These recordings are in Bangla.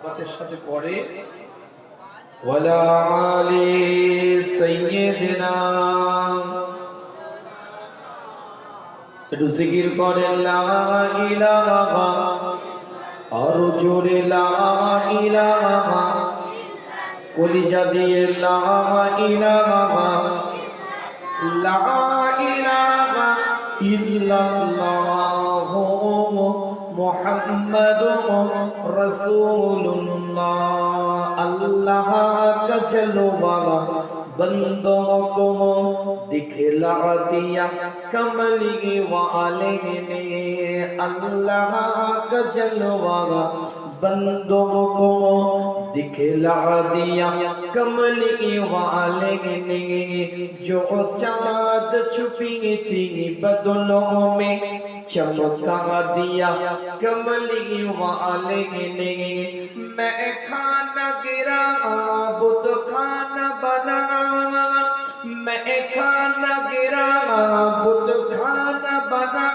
মহব্বতের সাথে পড়ে ওয়ালা আলি সাইয়্যিদিনা, একটু জিকির করে লা ইলাহা, আর জোরে লা ইলাহা, কলিজা দিয়ে লা ইলাহা, লা ইলাহা ইল্লাল্লাহু মুহাম্মাদুর রাসূলুল্লাহ। अल्लाह का जलवा बंदों को दिखला दिया कमली वाले ने, अल्लाह का जलवा बंदों को दिखला दिया कमली वाले ने, जो चाँद छुपी थी बदलों में चमका दिया कमली वाले ने। मैं खाना गिरा बुत खाना बना, मैं खाना गिरा बुत खाना बना,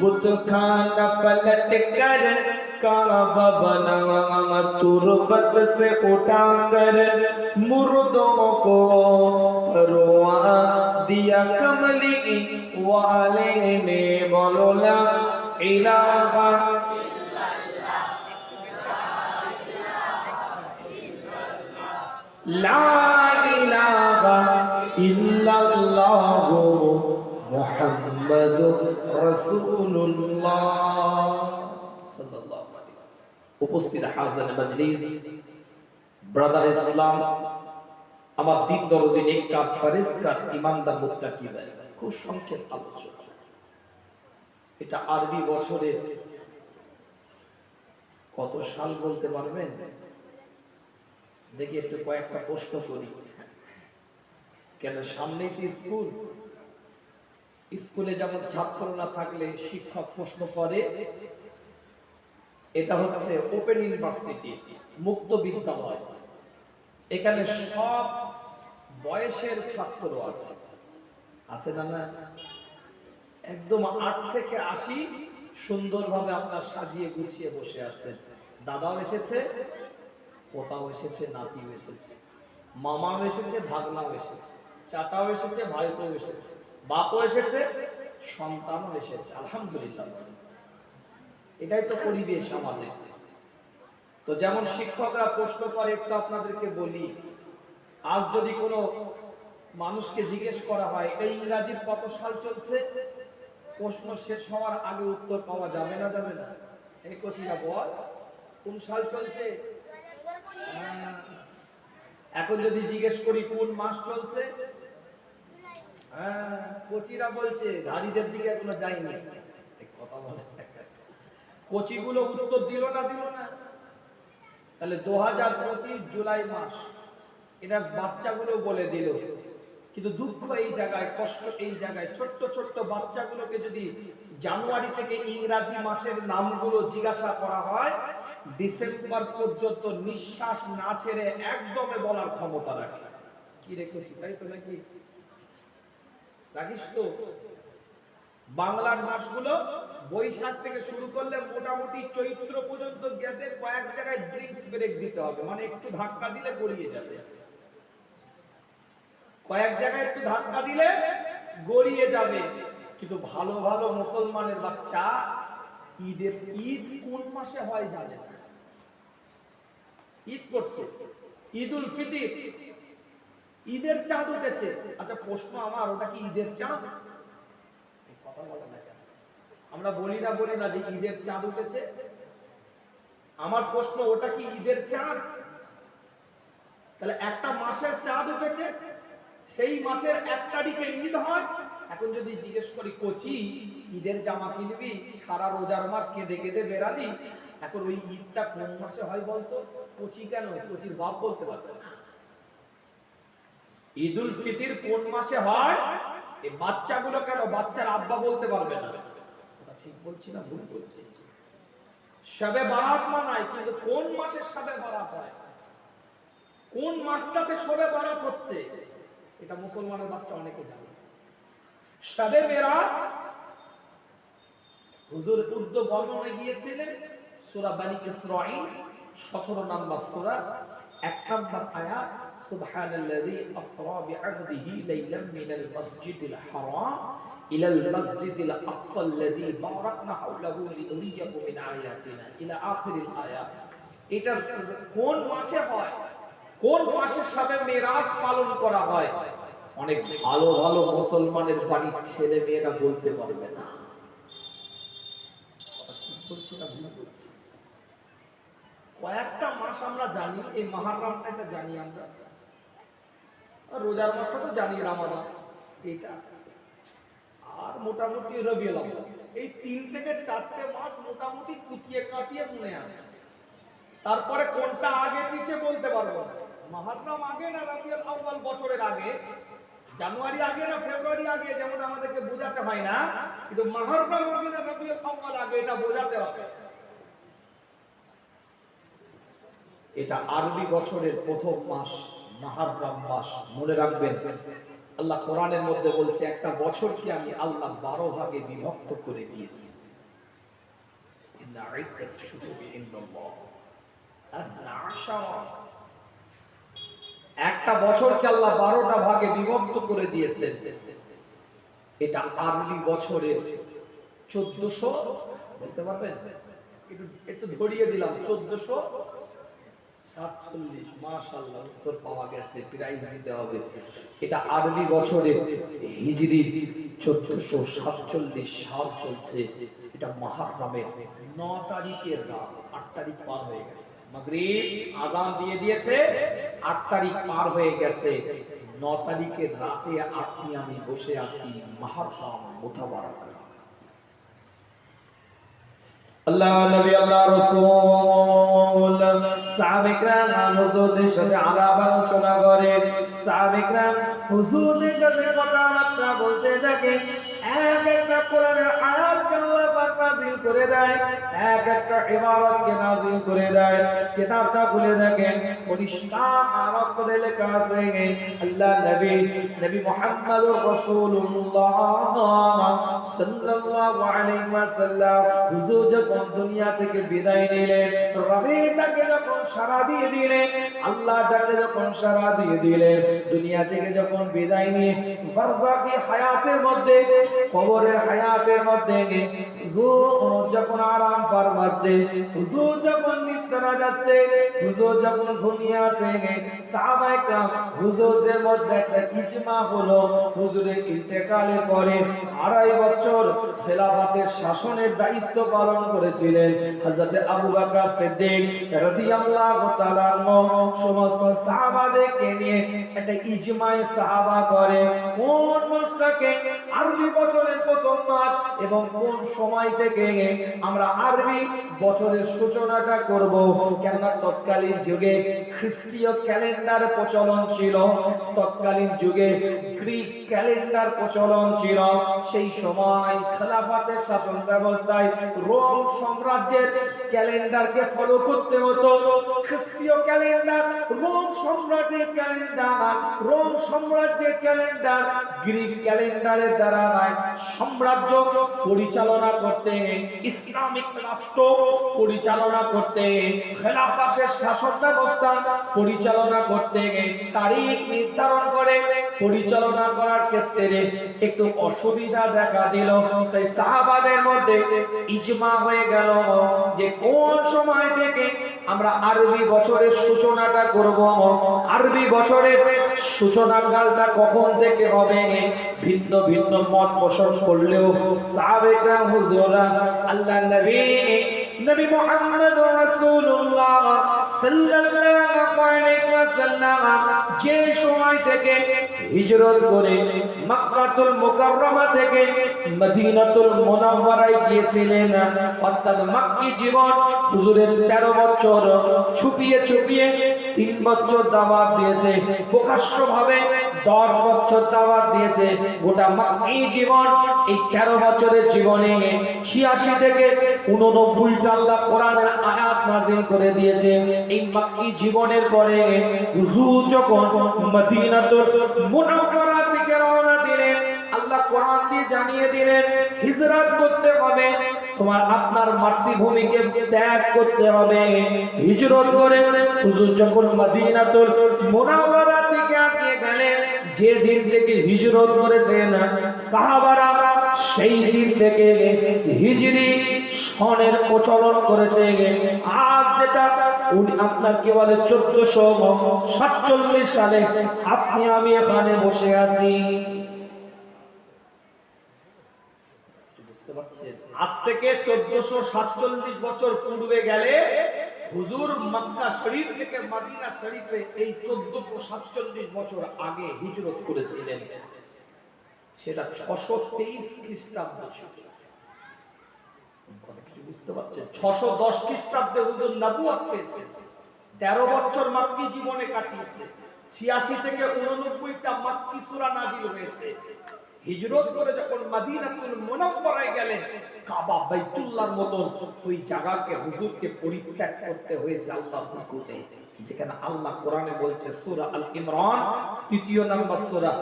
बुत खाना पलट कर काबा बना, तुरबत से उठाकर मुर्दों को रोआ दिया कमली वाले ने। बोलो ला इलाहा ला इलाहा इल्लल्लाहु मुहम्मदुर রাসূলুল্লাহ সাল্লাল্লাহু আলাইহি ওয়াসাল্লাম। উপস্থিত হাজির মজলিস, ব্রাদার ইসলাম, আমার দিন দরদি নেককার পরিষ্কার ইমানদার মুত্তাকি ভাই, খুব সংক্ষেপ আলোচনা। এটা আরবি বছরে কত সাল বলতে পারবেন? দেখি একটু কয়েকটা প্রশ্ন করি, কেন সামনেই তো স্কুল, স্কুলে যেমন ছাত্র না থাকলে শিক্ষক প্রশ্ন করে। এটা হচ্ছে ওপেন ইউনিভার্সিটি, মুক্ত বিদ্যালয়, এখানে সব বয়সের ছাত্র আছে, আছে না? না, একদম 8 থেকে 80 সুন্দরভাবে আপনার সাজিয়ে গুছিয়ে বসে আছেন। দাদাও এসেছে, পোতাও এসেছে, নাতিও এসেছে, মামাও এসেছে, ভাগনাও এসেছে, চাচাও এসেছে, ভাইপোও এসেছে, বাপও এসেছে, সন্তানও এসেছে। আলহামদুলিল্লাহ, এটাই তো পরিবেশ আমাদের। তো যেমন শিক্ষকরা প্রশ্ন করে, একটু আপনাদেরকে বলি, আজ যদি কোনো মানুষকে জিজ্ঞেস করা হয় এই ইংরাজির কত সাল চলছে, প্রশ্ন শেষ হওয়ার আগে উত্তর পাওয়া যাবে না? যাবে না? এই কচিরা বল কোন সাল চলছে। এখন যদি জিজ্ঞেস করি কোন মাস চলছে, কচিরা বলছে ঘাড়িদের দিকে এখনো যায়নি। কথা বলে কচিগুলো উত্তর দিল না? তাহলে 2025 জুলাই মাস, এরা বাচ্চাগুলো বলে দিল। কিন্তু দুঃখ এই জায়গায়, কষ্ট এই জায়গায়, ছোট্ট ছোট্ট বাচ্চাগুলোকে যদি জানুয়ারি থেকে ইংরাজি মাসের নামগুলো জিজ্ঞাসা করা হয়, ডিসেম্বর পর্যন্ত নিঃশ্বাস না ছেড়ে একদমে বলার ক্ষমতা রাখে। কি রেখেছি, তাই তো নাকি? রাখিস তো? বাংলার মাসগুলো বৈশাখ থেকে শুরু করলে মোটামুটি চৈত্র পর্যন্ত গেতে কয়েক জায়গায় ড্রিঙ্কস ব্রেক দিতে হবে, মানে একটু ধাক্কা দিলে গড়িয়ে যাবে। কয়েক জায়গায় একটু ধাক্কা দিলে গড়িয়ে যাবে। কিন্তু ভালো ভালো মুসলমানের বাচ্চা ঈদ কোন মাসে হয় জানে না। ঈদ করছে, ঈদুল ফিতর, ঈদের চাঁদ উঠেছে। আচ্ছা প্রশ্ন আমার, ওটা কি ঈদের চাঁদ? কথা বলে না, আমরা বলি না যে ঈদের চাঁদ উঠেছে? আমার প্রশ্ন, ওটা কি ঈদের চাঁদ? তাহলে একটা মাসের চাঁদ উঠেছে, সেই মাসের 1 তারিখে ঈদ হয়। এখন যদি জিজ্ঞেস করি কচি ঈদের জামা কিনবি, সারা রোজার মাস কেঁদে কেঁদে বেড়ালি, এখন ওই ঈদটা কোন মাসে হয় বলতো? কচি কেন, কচির বাপ বলতে পারবে না। ঈদুল ফিতর কোন মাসে হয়, এই বাচ্চাগুলো কেন, বাচ্চার আব্বা বলতে পারবে না। ঠিক বলছি না ভুল বলছি? শবে বারাত মানায়, কিন্তু কোন মাসে শবে বারাত হয়, কোন মাসটাতে শবে বারাত হচ্ছে, এটা মুসলমানের বাচ্চা অনেকে জানে। শবে মেরাজ হুজুর উর্দু বর্ণনায় গিয়েছিলেন সূরা বনী ইসরাঈল 17 নম্বর সূরা 1 নম্বর আয়াত সুবহানাল্লাযী আসরা বি'আবদিহি লাইলাম মিনাল মাসজিদিল হারাম ইলাল মাসজিদিল আকসা আল্লাযী বারাকনা হাওলাহু লিনুরিয়াহু মিন আয়াতিনা ইলা আখিরিল আয়াত। এটা কোন মাসে হয়, কোন মাসের সাথে মিরাজ পালন করা হয়? অনেক ভালো ভালো মুসলমানের বাড়ির ছেলে মেয়েরা বলতে পারবে না। কয়েকটা মাস আমরা জানি, এই মুহররমটা এটা জানি আমরা, রোজার মাসটা তো জানি, রমাদান এটা, আর মোটামুটি রবিউল আউয়াল, এই 3 থেকে 4টে মাস মোটামুটি কুটিয়ে কাটিয়ে মনে আছে। তারপরে কোনটা আগে পিছে বলতে পারবো না। মুহররম আগে না রবিউল আউয়াল বছরের আগে, জানুয়ারি আগে না ফেব্রুয়ারি আগে, যেমন আমাদেরকে বোঝাতে হয় না, কিন্তু মুহররম আগে না রবিউল আউয়াল আগে এটা বোঝাতে হবে। এটা আরবি বছরের প্রথম মাস মুহররম মাস, মনে রাখবেন। আল্লাহ কোরআনের মধ্যে বলছে একটা বছরকে আমি আল্লাহ 12 ভাগে বিভক্ত করে দিয়েছি। ইন্না ইদ্দাত শুহুরি ইনদাল্লাহ আশারা, একটা বছরকে আল্লাহ 12টা ভাগে বিভক্ত করে দিয়েছেন। এটা আরবি বছরের 1400, বলতে পারবেন? একটু ধরিয়ে দিলাম, 1447। মাশাআল্লাহ, উত্তর পাওয়া গেছে, প্রাইজ দিতে হবে। এটা আরবি বছরের হিজরি 1447 সাল চলছে। এটা মুহররমের 9 তারিখের রাত, 8 তারিখ পার হয়ে গেছে। মাগরিব আযান দিয়ে দিয়েছে, 8 তারিখ পার হয়ে গেছে। 9 তারিখের রাতে আপনি আমি বসে আছি মুহররম মুতাবারাক। আল্লাহ নবী, আল্লাহ রাসূল, সাহাবা کرام হুজুরদের সাথে আলাপ আলোচনা করে, সাহাবা کرام হুজুরদের সাথে কথাবার্তা বলতে থাকে। এক একটা কোরআনের আয়াতকে আল্লাহ পাক নাযিল করে দেয়, এক একটা ইবারতকে নাযিল করে দেয়। কিতাবটা খুলে দেখেন, পরিষ্কার অক্ষরে লেখা আছে আল্লাহ নবী মুহাম্মদুর রাসূলুল্লাহ সাল্লাল্লাহু আলাইহি ওয়াসাল্লাম হুজুর যখন দুনিয়া থেকে বিদায় নিলেন, রবিটাকে যখন সারা দিয়ে দিলেন, আল্লাহটাকে যখন সারা দিয়ে দিলেন, দুনিয়া থেকে যখন বিদায় নিয়ে বারজাখি হায়াতের মধ্যে, কবরের হায়াতের মধ্যে হুজুর যখন আরাম ফরমাচ্ছে, হুজুর যখন নিদ্রা যাচ্ছে, হুজুর যখন ঘুমিয়ে আছে, সাহাবায়ে کرام হুজুরদের মধ্যে একটা ইজমা হলো, হুজুরের ইন্তেকালের পরে 2.5 বছর খেলাফতের শাসনের দায়িত্ব পালন করেছিলেন হযরত আবু বকর সিদ্দিক রাদিয়াল্লাহু তাআলা আনহু। সমস্ত সাহাবাদেরকে নিয়ে একটা ইজমায়ে সাহাবা করে কোন মাসটাকে আরবি বছরের প্রথম মাস এবং কোন সময় থেকে আমরা আরবি বছরের সূচনাটা করব। কেননা তৎকালীন যুগে খ্রিস্টীয় ক্যালেন্ডার প্রচলন ছিল, তৎকালীন যুগে গ্রিক ক্যালেন্ডার প্রচলন ছিল। সেই সময় খেলাফতের শাসন ব্যবস্থায় রোম সাম্রাজ্যের ক্যালেন্ডারকে ফলো করতে হতো। খ্রিস্টীয় ক্যালেন্ডার, রোম সম্রাটের ক্যালেন্ডার, রোম সাম্রাজ্যের ক্যালেন্ডার গ্রিক ক্যালেন্ডারের দ্বারা সাম্রাজ্য পরিচালনা করতে, ইসলামিক রাষ্ট্র পরিচালনা করতে, খেলাফতের শাসন ব্যবস্থা পরিচালনা করতে, তারিখ নির্ধারণ করে পরিচালনা করার ক্ষেত্রে একটু অসুবিধা দেখা দিল। তাই সাহাবাদের মধ্যে ইজমা হয়ে গেল যে কোন সময় থেকে আমরা আরবি বছরের সূচনাটা করব। আরবি বছরের সূচনা কালটা কখন থেকে হবে ভিন্ন ভিন্ন মত পোষণ করলেও সাহাবায়ে کرام হুজুররা আল্লাহর নবী মুহাম্মদুর রাসূলুল্লাহ সাল্লাল্লাহু আলাইহি ওয়াসাল্লাম যে সময় থেকে হিজরত করে মক্কাতুল মুকাররমা থেকে মদিনাতুল মুনাওয়ারায় গিয়েছিলেন, অর্থাৎ মক্কি জীবন হুজুরের 13 বছর ছুপিয়ে ছুপিয়ে 3 বছর দাওয়াত দিয়েছে, প্রকাশ্যভাবে 10 বছর দাওয়াত দিয়েছে। গোটা মক্কি জীবন এই 13 বছরের জীবনে 86 থেকে 89টা আল্লাহ কোরআনের আয়াত নাযিল করে দিয়েছে। এই মক্কি জীবনের পরে হুজুর যখন মদিনাতুল মুনাওয়ারা থেকে রওনা দিলেন, আল্লাহ কোরআন দিয়ে জানিয়ে দিলেন হিজরত করতে হবে, তোমার আপনার মাতৃভূমিকে ত্যাগ করতে হবে, হিজরত করে হুজুর যখন মদিনাতুল মুনাওয়ারা থেকে আগিয়ে গেলেন, যে দিন থেকে হিজরত করেছেন সাহাবারা, সেই দিন থেকে হিজরি সনের প্রচলন করেছে। আজ যেটা আপনার কি বলে 1447 সালে আপনি আমি এখানে বসে আছি, আজ থেকে 1447 বছর পূর্বে গেলে হুজুর মক্কা শরীফ থেকে মদিনা শরীফে এই 1447 বছর আগে হিজরত করেছিলেন, সেটা 623 খ্রিস্টাব্দ ছিল। বুঝতে পারছেন, 610 খ্রিস্টাব্দে হুজুর নবুয়ত পেয়েছেন, 13 বছর মক্কি জীবনে কাটিয়েছে, 86 থেকে 89টা মক্কি সূরা নাজিল হয়েছে। হিজরত করে যখন মদিনাতুল মুনাওয়ারায় গেলেন, কাবা বাইতুল্লাহর মতন ওই জায়গাকে হুজুরকে পরিত্যাগ করতে হয়েছে আল্লাহর হুকুমে, যেখানে আল্লাহ কোরআনে বলছে সূরা আল ইমরান 3 নম্বর সূরা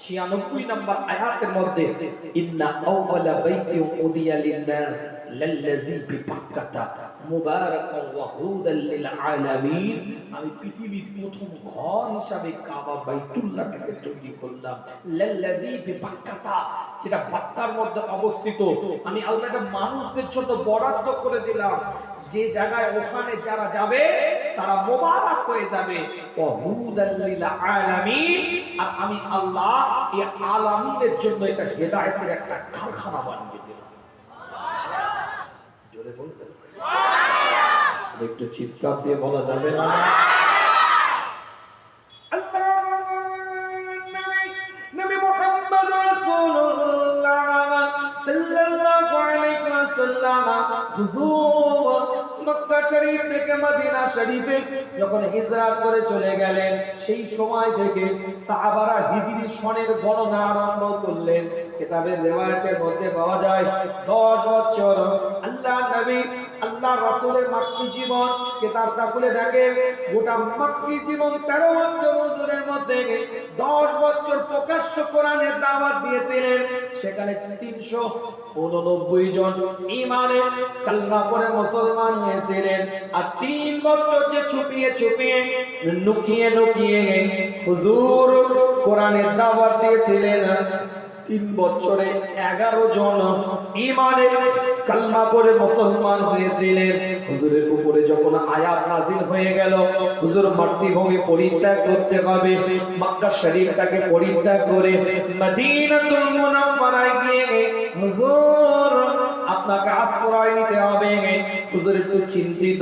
96 নম্বর আয়াতের মধ্যে, ইন্না আউওয়ালা বাইতিন উদিয়া লিন-নাস লাল্লাযী বিবাক্কাতা মুবারাকান ওয়া হুদাল লিল আলামিন, আমি পৃথিবীর প্রথম ঘর হিসাবে কাবা বাইতুল্লাহকে তৈরি করলাম, লাল্লাযী বিবাক্কাতা, যেটা মক্কার মধ্যে অবস্থিত, আমি আল্লাহকে মানুষদের জন্য বরাদ্দ করে দিলাম, যে জায়গায় ওখানে যারা যাবে তারা মোবারক হয়ে যাবে, ওয়া হুদাল লিল আলামিন, আর আমি আল্লাহ এই আলামিনের জন্য এটা হেদায়েতের একটা কারখানা বানিয়ে দিলাম। জোরে বলতে সুবহানাল্লাহ, একটু চিৎকার দিয়ে বলা যাবে না? নবী মুহাম্মদ রাসূলুল্লাহ সাল্লাল্লাহু আলাইহি ওয়াসাল্লাম হুজুর মক্কা শরীফ থেকে মদিনা শরীফে যখন হিজরত করে চলে গেলেন, সেই সময় থেকে সাহাবারা হিজরি সনের গণনা আরম্ভ করলেন। কিতাবের রিওয়ায়াতের মধ্যে পাওয়া যায় 10 বছর আল্লাহ নবী আল্লাহ রাসূলের মক্কি জীবন, কিতাবটা খুলে দেখেন, গোটা মক্কি জীবন 13 বছর হুজুরের মধ্যে 10 বছর প্রকাশ্য কোরআনের দাওয়াত দিয়েছিলেন, সেখানে 389 জন ঈমানের কালমা পড়ে মুসলমান হয়েছিলেন, আর 3 বছর যে ছুপিয়ে ছুপিয়ে লুকিয়ে লুকিয়ে হুজুর কোরআনের দাওয়াত দিয়েছিলেন, 3 বছরে 11 জন ঈমানের কালমা পড়ে মুসলমান হয়েছিলেন। হুজুরের উপরে যখন আয়াত নাযিল হয়ে গেল, হুজুর মাতৃভূমি পরিত্যাগ করতে হবে, মক্কা শরীফটাকে পরিত্যাগ করে মদিনাতুল মুনাওয়ারায় গিয়ে হুজুর আপনাকে আশ্রয় নিতে হবে। হুজুর একটু চিন্তিত,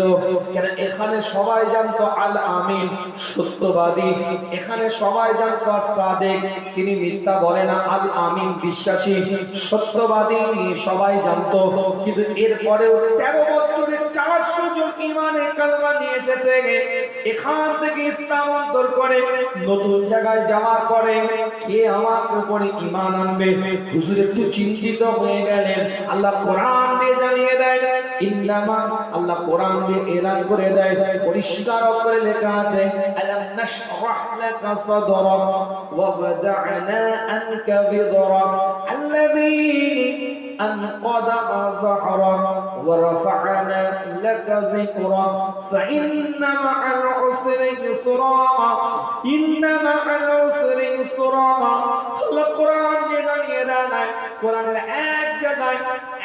কেন এখানে সবাই জানতো আল আমিন সত্যবাদী, এখানে সবাই জানতো সাদিক তিনি মিথ্যা বলে না, আল আমিন বিশ্বাসী সত্যবাদী সবাই জানতো, কিন্তু এরপরেও 13 বছরে 400 জন ঈমানের কালমা নিয়ে এসেছে, এখান থেকে ইসলাম অন্তর করে নতুন জায়গায় যাওয়ার পরে কে আমার উপরে ঈমান আনবে? হুজুর একটু চিন্তিত হয়ে গেলেন। আল্লাহ কোরআন দিয়ে জানিয়ে দেয়, ইন্নামা, আল্লাহ কোরআন দিয়ে এলান করে দেয়, পরিষ্কার করে লেখা আছে, আলাম নাশরাহ লাকা সাদরাক ওয়া ওয়াদা'না আনকা বিদরাক আল্লাযী আনকাদা যহরাক ওয়া রাফা'না লাকা যিকরাক ফাইন্না মা'আল উসরি ইসরা, ইন্না মা'আল উসরি ইসরা। আল্লাহ কোরআন দিয়ে জানিয়ে দেয়, কোরআনের এক জায়গায়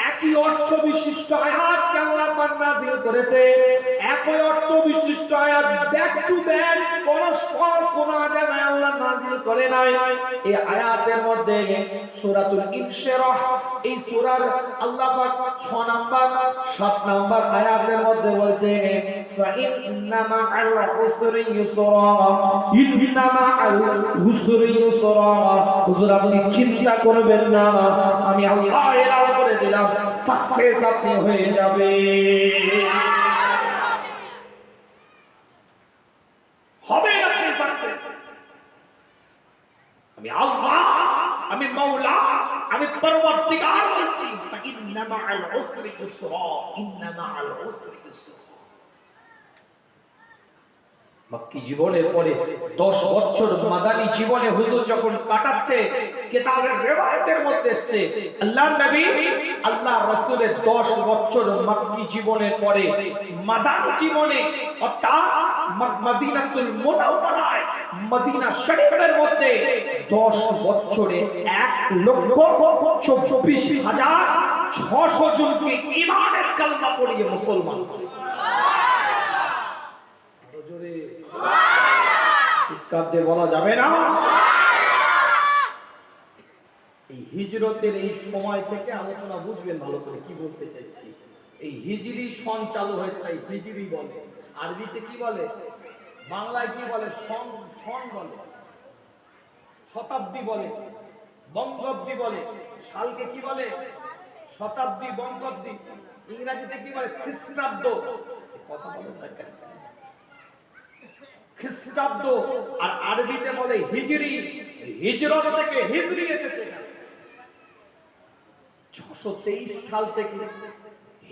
একই অর্থ বিশিষ্ট আয়াত আল্লাহ পাক নাযিল করেছে, একই অর্থ বিশিষ্ট আয়াত ব্যাক টু ব্যাক পরস্পর কোন জায়গায় আল্লাহ নাযিল করে নাই। এই আয়াতের মধ্যে সূরাতুল ইনশিরাহ, এই সূরার আল্লাহ পাক 6 নাম্বার 7 নাম্বার আয়াতের মধ্যে বলছে, ফাইন্না মা'আল উসরি ইসরা, ইন্না মা'আল উসরি ইসরা। হুজুর আপনি চিন্তা করবেন না, আমি আল্লাহ এলান করে দিলাম, সাকসেস আপনি হয়ে যাবে, হবে আপনি সাকসেস। আমি আল্লাহ, আমি মাওলা, আমি পরওয়ারদিগার বলছি, ইন্না মা'আল উসরি ইসরা, ইন্না মা'আল উসরি ইসরা। মক্কি জীবনের পরে 10 বছর মাদানী জীবনে হুজুর যখন কাটাচ্ছে, কিতাবের রিওয়ায়াতের মধ্যে এসেছে আল্লাহর নবী আল্লাহ রাসূলের 10 বছর মক্কি জীবনের পরে মাদানী জীবনে অর্থাৎ মদিনাতুল মুনাওয়ারায় মদিনা শরীফের মধ্যে 10 বছরে 1,24,600 জনকে ঈমানের কালমা পড়িয়ে মুসলমান করে। চিৎকার দিয়ে বলা যাবে না? এই হিজরতের এই সময় থেকে আলোচনা বুঝবেন ভালো করে কি বলতে চাইছি। এই হিজরি সন চালু হয়েছে, তাই হিজরি বলে। আরবিতে কি বলে, বাংলায় কি বলে? সন বলে, শতাব্দী বলে, বঙ্গাব্দী বলে। সালকে কি বলে? শতাব্দী, বঙ্গাব্দী। ইংরেজিতে কি বলে? খ্রিস্টাব্দ। কথা বলে না, খ্রিস্টাব্দ। আর আরবিতে বলে হিজরি। হিজরত থেকে হিজরি এসেছে। 623 সাল থেকে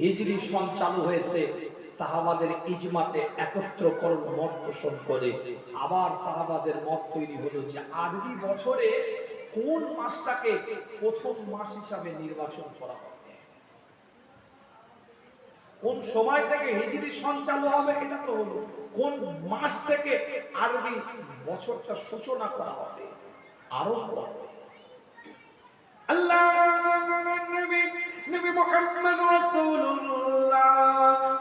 হিজরি সন চালু হয়েছে। সাহাবাদের ইজমাতে একত্রকরণ মত পোষণ করে আবার সাহাবাদের মত তৈরি হলো যে আরবি বছরে কোন মাসটাকে প্রথম মাস হিসাবে নির্বাচন করা হবে, কোন সময় থেকে হিজরি সন চালু হবে এটা তো হলো, কোন মাস থেকে আরবি বছরটা সূচনা করা হবে, আরম্ভ হবে। নবী মুহাম্মদ রাসূলুল্লাহ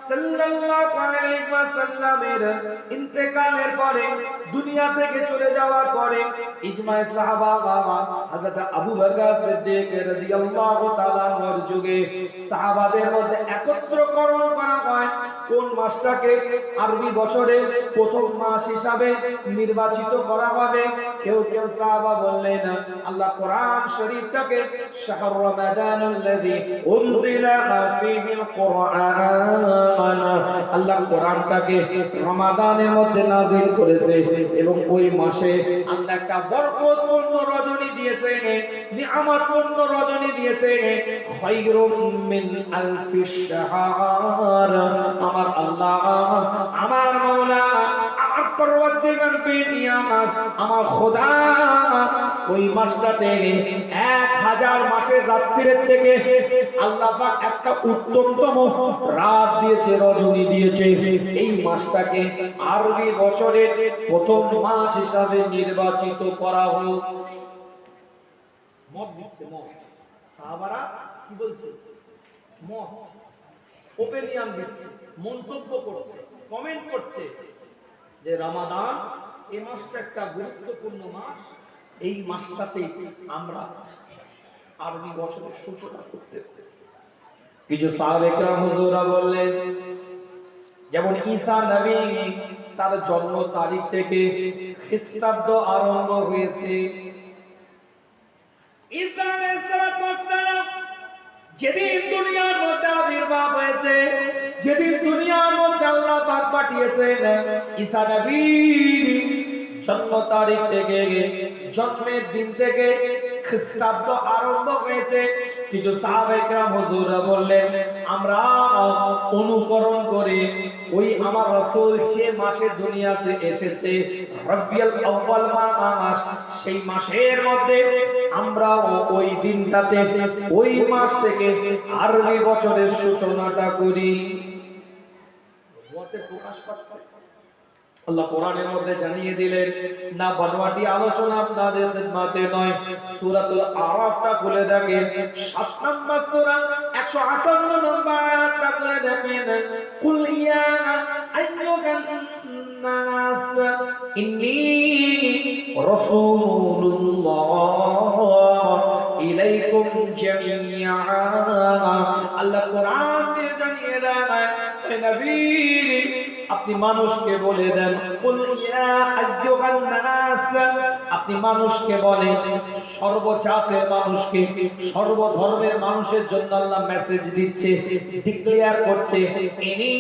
সাল্লাল্লাহু আলাইহি ওয়াসাল্লামের ইন্তেকালের পরে, দুনিয়া থেকে চলে যাওয়ার পরে ইজমায়ে সাহাবা হযরত আবু বকর সিদ্দিক রাদিয়াল্লাহু তাআলা এর যুগে সাহাবাদের মধ্যে একত্রকরণ করা হয় কোন মাসটাকে আরবি বছরে প্রথম মাস হিসাবে নির্বাচিত করা হবে। কেউ কেউ সাহাবা বললেন আল্লাহ কোরআন শরীফটাকে শাহর রমাদানুল্লাযী উনজিলা ফীহিল কুরআন, আল্লাহ কোরআনটাকে রমাদানের মধ্যে নাযিল করেছে এবং ওই মাসে আল্লাহ একটা বরকতপূর্ণ রজনী দিয়েছে, নিয়ামতপূর্ণ রজনী দিয়েছে, খায়রুম মিন আলফিশ শাহর। আমার আল্লাহ, আমার মাওলা, আমার পরওয়ারদিগার বেনিয়াস, আমার খোদা ওই মাসটাতে 1000 মাসের রাত্রির থেকে আল্লাহ পাক একটা উত্তমতম রাত দিয়েছে, রজনী দিয়েছে। এই মাসটাকে আরবি বছরের প্রথম মাস হিসাবে নির্বাচিত করা হলো। মত দিচ্ছে, মত। সাহাবারা কি বলছে? মত, ওপিনিয়ন দিচ্ছে, মন্তব্য করছে, কমেন্ট করছে যে রমাদান এই মাসটা একটা গুরুত্বপূর্ণ মাস, এই মাসটাতে আমরা আরবি বছরের সূচনা করতে। কিছু সাহাবে কেরাম হুজুরা বললেন, যেমন ঈসা নবী তার জন্ম তারিখ থেকে খ্রিস্টাব্দ আরম্ভ হয়েছে। ঈসা আলাইহিস সালাম যেদিন দুনিয়ার মধ্যে আবির্ভাব হয়েছে, যেদিন দুনিয়ার মধ্যে আল্লাহ পাক পাঠিয়েছেন, ঈসা নবী জন্ম তারিখ থেকে, জন্মের দিন থেকে খ্রিস্টাব্দ আরম্ভ হয়েছে। কিছু সাহাবায়ে কেরাম হুজুররা বললেন, আমরা অনুকরণ করে ওই আমার রাসূল যে মাসে দুনিয়াতে এসেছে রবিউল আউয়াল মাস, সেই মাসের মধ্যে আমরা ওই দিনটাতে, ওই মাস থেকে আরবি বছরের সূচনাটা করি। প্রকাশ পাচ্ছে আল্লাহ কোরআনের মধ্যে জানিয়ে দিলেন না। বানোয়াটি আলোচনা আপনাদের খিদমতে নয়, সূরাতুল আরাফটা খুলে দেখেন, 7 নম্বর সূরা 158 নম্বর আয়াতটা খুলে দেখেন। কুল ইয়া আইয়ুহান নাস ইন্নী রাসূলুল্লাহ ইলাইকুম জামিআ। আল্লাহ কোরআন দিয়ে জানিয়ে দেন, হে নবী আপনি মানুষকে বলে দেন, কুল ইয়া আইয়ুহান নাস, আপনি মানুষকে বলেন, সর্বজাতের মানুষকে, সর্বধর্মের মানুষের জন্য আল্লাহ মেসেজ দিচ্ছে, ডিক্লেয়ার করছে। এনি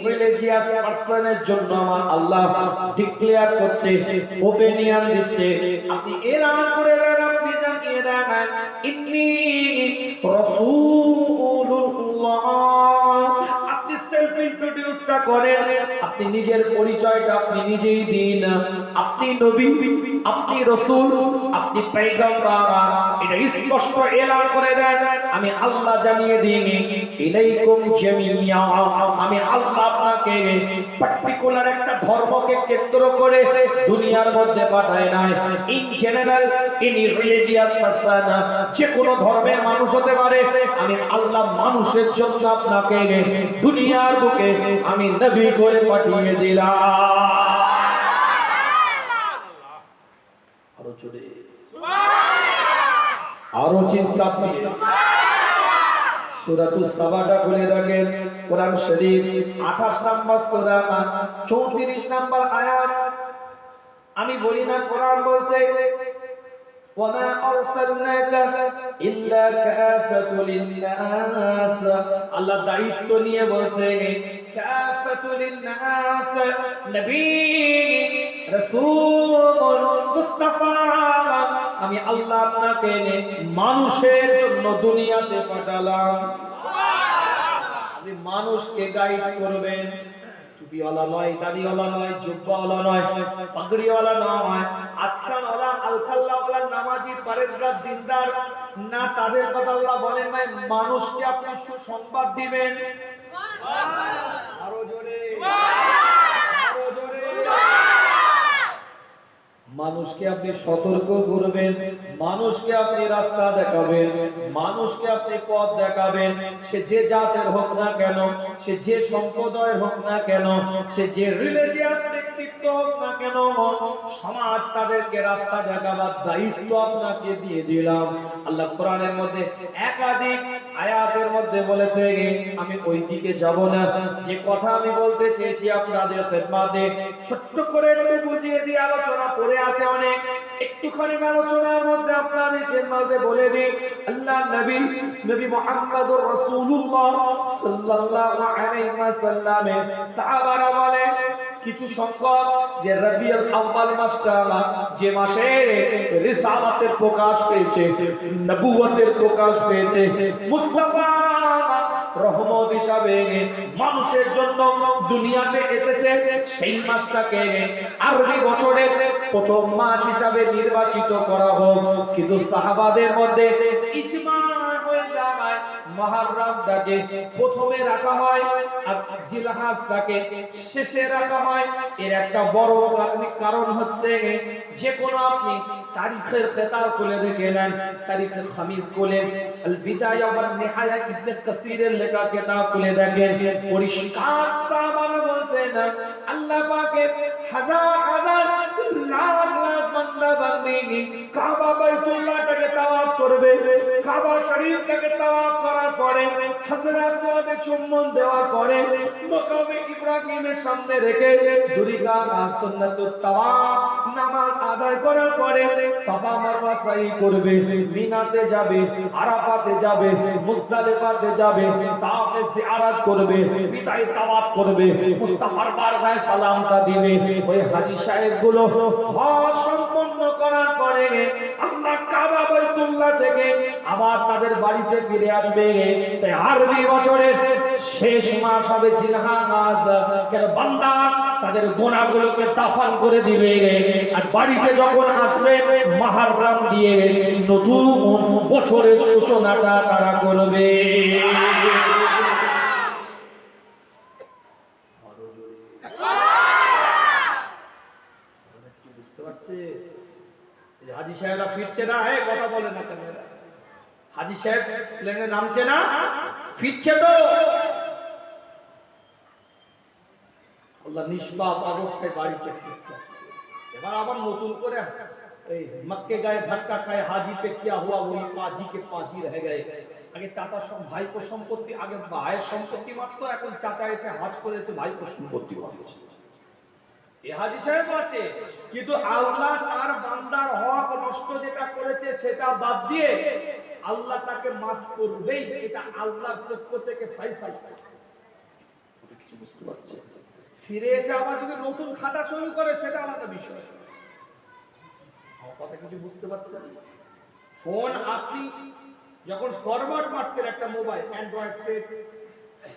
রিলিজিয়াস পারসনের জন্য আমার আল্লাহ ডিক্লেয়ার করছে, ওপিনিয়ন দিচ্ছে। আপনি এলান করে দেন, আপনি জানিয়ে দেন, ইন্নী রাসূলুল্লাহ। আপনি সেলফ সেলফ ইন্ট্রোডিউসটা করেন, আপনি নিজের পরিচয়টা আপনি নিজেই দিন। আপনি নবী, আপনি রাসূল, আপনি পয়গম্বর, এটা স্পষ্ট এলান করে দেন। আমি আল্লাহ জানিয়ে দিই, ইলাইকুম জামিয়া, আমি আল্লাহ আপনাকে পার্টিকুলার একটা ধর্মকে কেন্দ্র করে দুনিয়ার মধ্যে পাঠায় নাই। In general, in religious person, যে কোনো ধর্মের মানুষ হতে পারে, আমি আল্লাহ মানুষের জন্য আপনাকে দুনিয়ার বুকে আমি নবী করে পাঠিয়ে দিলাম। আরো জোরে আরো চিন্তা দিয়ে সূরাতুস সাবাটা খুলে দেখেন, কোরআন শরীফ 28 নম্বর সূরা 34 নম্বর আয়াত। আমি বলি না, কোরআন বলছে ওয়ামা আরসালনাকা ইল্লা কাফাতুল লিন্নাস, আল্লাহ দায়িত্ব নিয়ে বলছে কাফাতুল লিন্নাস, নবী রাসূল মুস্তাফা, আমি আল্লাহ আপনাকে মানুষের জন্য দুনিয়াতে পাঠালাম। আপনি মানুষকে গাইড করবেন। টুপিওয়ালা নয়, দাড়িওয়ালা নয়, জুব্বাওয়ালা নয়, পাগড়িওয়ালা নয়, আজকালওয়ালা, আলখাল্লাওয়ালা, নামাজি, পরেজগার, দিনদার না, তাদের কথা আল্লাহ বলেন নাই। মানুষকে আপনি সুসংবাদ দিবেন। আরো জোরে, আরো জোরে। মানুষকে আপনি সতর্ক করবেন, মানুষকে আপনি রাস্তা দেখাবেন, মানুষকে আপনি পথ দেখাবেন। সে যে জাতের হোক না কেন, সে যে সম্প্রদায়ের হোক না কেন, সে যে রিলিজিয়াস ব্যক্তিত্ব হোক না কেন, সমাজ তাদেরকে রাস্তা দেখাবার দায়িত্ব আপনাকে দিয়ে দিলাম। আল্লাহ কোরআনের মধ্যে একাধিক আয়াতের মধ্যে বলেছে, আমি ওই দিকে যাব না। যে কথা আমি বলতে চেয়েছি আপনাদের খেদমতে ছোট্ট করে একটু বুঝিয়ে দিয়ে আলোচনা করে আছে অনেক, একটুখানি আলোচনার মধ্যে আপনাদের খেদমতে বলে দিই। আল্লাহ নবী মুহাম্মদুর রাসূলুল্লাহ সাল্লাল্লাহু আলাইহি ওয়াসাল্লামের সাহাবারা বলে, কিছু সংখ্যক যে রবিউল আউয়াল মাসটা, যে মাসে রিসালাতের প্রকাশ পেয়েছে, নবুয়তের প্রকাশ পেয়েছে, মুস্তাফা রহমত হিসাবে মানুষের জন্য দুনিয়াতে এসেছে, সেই মাসটাকে আরবি বছরের প্রথম মাস হিসাবে নির্বাচিত করা হোক। কিন্তু সাহাবাদের মধ্যে ইজমা হয়ে যায় মুহররমটাকে প্রথমে রাখা হয় আর জিলহজটাকে শেষে রাখা হয়। এর একটা বড় কারণ হচ্ছে, যে কোনো আপনি তারিখের কিতাব খুলে দেখে নেন, তারিখের খামিস খুলে আল বিদায়া ওয়ান নিহায়া ইবনে কাসিরের লেখা কিতাব খুলে দেখেন, পরিষ্কার সাহাবারা বলছেন আল্লাহ পাকের হাজার হাজার লাখ লাখ বান্দা বান্দি কাবা বাইতুল্লাহটাকে তাওয়াফ করবে। কাবা শরীফটাকে তাওয়াফ করার পরে হাজর আসওয়াদে চুম্বন দেওয়ার পরে মাকামে ইব্রাহিমের সামনে রেখে দুই রাকাত সুন্নাতুত তাওয়াফ নামাজ আদায় করার পরে সাফা মারওয়া সাই করবে, মিনাতে যাবে, আরাফাতে যাবে, মুজদালিফাতে যাবে, তাওয়াফে জিয়ারত করবে, বিদায় তাওয়াফ করবে, মুস্তাফার বারগাহে সালামটা দিবে। ওই হাজী সাহেবগুলো হজ সম্পন্ন করার পরে আল্লাহ কাবা বাইতুল্লাহ থেকে আবার তাদের বাড়িতে ফিরে আসবে। তাই আরবি বছরের শেষ মাস হবে জিলহজ। কেন বান্দা তাদের গুনাহগুলোকে দাফন করে দিবে, আর বাড়িতে যখন আসবে মুহররম দিয়ে নতুন বছরের সূচনাটা তারা করবে। বুঝতে পারছে? হাজী সাহেবরা ফিরছে না, কথা বলে না কেন? হাজী সাহেব প্লেনে নামছে না, ফিরছে তো। আল্লাহ নিষ্পাপ অবস্থায় বাড়িতে ফিরছে। এবার আবার নতুন করে এই মক্কে গায়ে ধাক্কা খায়, হাজি পে কিয়া হুয়া ওই পাজি কে পাজি রহে গয়ে। আগে চাচা ভাইপো সম্পত্তি, আগে ভাইয়ের সম্পত্তি মারতো, এখন চাচা এসে হজ করেছে, ভাইপো সম্পত্তি মারছে। এই হাজী সাহেব আছে, কিন্তু আল্লাহ তার বান্দার হক নষ্ট যেটা করেছে সেটা বাদ দিয়ে আল্লাহ তাকে মাফ করবেই, এটা আল্লাহর পক্ষ থেকে ফয়সালা। কিছু বুঝতে পারছেন? ফিরে এসে আবার যদি নতুন খাতা শুরু করে সেটা আলাদা বিষয়। আমার কথা কিছু বুঝতে পারছেন? ফোন আপনি যখন ফরওয়ার্ড মারছেন, একটা mobile Android set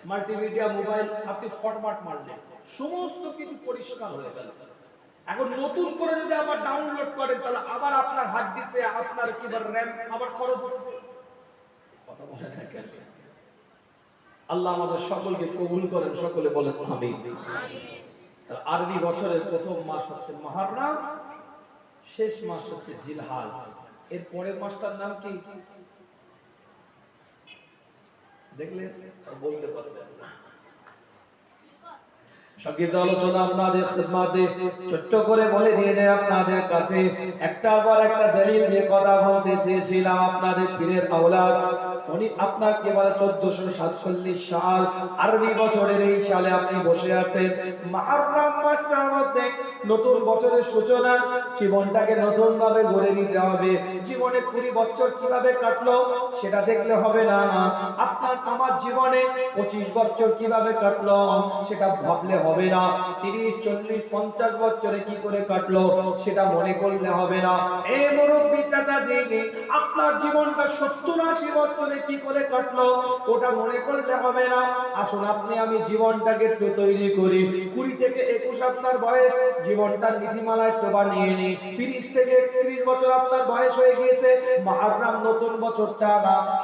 multimedia mobile আপনি ফরম্যাট মারলেন, সমস্ত কিছু পরিষ্কার হয়ে গেল। এখন নতুন করে যদি আবার ডাউনলোড করেন তাহলে আবার আপনার হার্ড ডিস্কে আপনার কিবার র‍্যাম আবার খরচ হচ্ছে। কথা বলা যায় কেন? আল্লাহ আমাদের সকলকে কবুল করেন, সকলে বলেন আমিন। আরবি বছরের প্রথম মাস হচ্ছে মুহররম, শেষ মাস হচ্ছে জিলহজ। এর পরের মাসটার নাম কি দেখলেন? বলতে পারবেন না। সংক্ষিপ্ত আলোচনা আপনাদের খিদমতে ছোট্ট করে বলে দিয়ে যায় আপনাদের কাছে, একটা আবার একটা দলিল দিয়ে কথা বলতে চেয়েছিলাম। আপনাদের পীরের আওলাদ উনি আপনার কে বলে 1447 সাল আরবি বছরের এই সালে আপনি বসে আছেন। মুহররম মাসটার মধ্যে নতুন বছরের সূচনা, জীবনটাকে নতুন ভাবে গড়ে নিতে হবে। জীবনে 20 বছর কিভাবে কাটলো সেটা দেখলে হবে না, আপনার আমার জীবনে 25 বছর কিভাবে কাটলো সেটা ভাবলে হবে না, 30 40 50 বছরে কি করে কাটলো সেটা মনে করলে হবে না। এই মুরব্বি চাচাজি আপনার জীবনটা 70 80 বছরে কি করে কাটলো ওটা মনে করলে হবে না। আসুন আপনি আমি জীবনটাকে একটু তৈরি করি। 20 থেকে 21 আপনার বয়স, জীবনটার নীতিমালা একটু বানিয়ে নিই। 30 থেকে 31 বছর আপনার বয়স হয়ে গিয়েছে, মুহররম নতুন বছরটা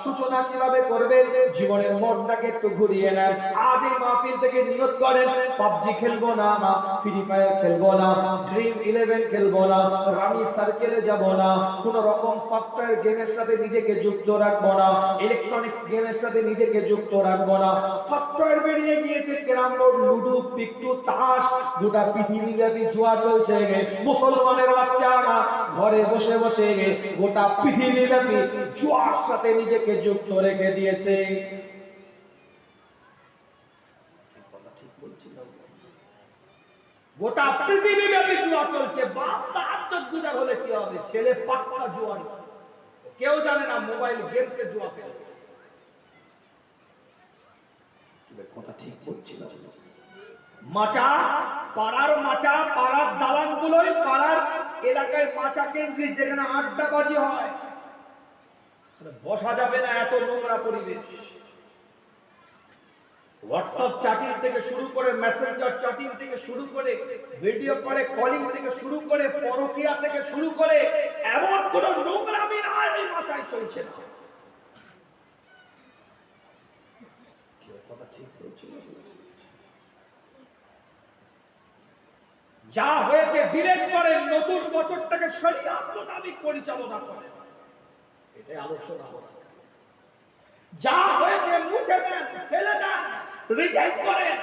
সূচনা কিভাবে করবেন জীবনের মোড়টাকে একটু ঘুরিয়ে নেন। আজ এই মাহফিল থেকে নিয়ত করেন, পাবজি খেলবো না, ফ্রি ফায়ার খেলবো না, ড্রিম 11 খেলবো না, রামি সার্কেলে যাব না, কোন রকম সফটওয়্যার গেমের সাথে নিজেকে যুক্ত রাখবো না, ইলেকট্রনিক্স গেমের সাথে নিজেকে যুক্ত রাখবো না। সফটওয়্যার বেরিয়ে গিয়েছে, ক্যারাম বোর্ড, লুডো, পিকটু, তাস, গোটা পৃথিবীব্যাপী জুয়া চলছে। মুসলমানের বাচ্চারা ঘরে বসে বসে গোটা পৃথিবীব্যাপী জুয়ার সাথে নিজেকে যুক্ত রেখে দিয়েছে। গোটা পৃথিবীব্যাপী জুয়া চলছে। বাপ তাহাজ্জুদ গুজার হলে কি হবে, ছেলে পাক্কা জুয়ারি, কেউ জানে না মোবাইল গেমসে জুয়া খেলে। কথা ঠিক বলছি না? মাচা, পাড়ার মাচা, পাড়ার দালানগুলোই, পাড়ার এলাকায় মাচা কেন্দ্রিক যেখানে আড্ডাবাজি হয়, বসা যাবে না, এত নোংরা পরিবেশ। হোয়াটসঅ্যাপ চ্যাটিং থেকে শুরু করে, মেসেঞ্জার চ্যাটিং থেকে শুরু করে, ভিডিও করে কলিং থেকে শুরু করে, পরকীয়া থেকে শুরু করে, এমন কোন নোংরামি নাই এই মাচায় চলছে না। যা হয়েছে ডিলেট করেন, নতুন বছরটাকে শরীয়ত মোতাবেক পরিচালনা করেন, এটাই আলোচনা করা। যা হয়েছে মুছে দেন, ফেলে দেন, রিজেক্ট করেন।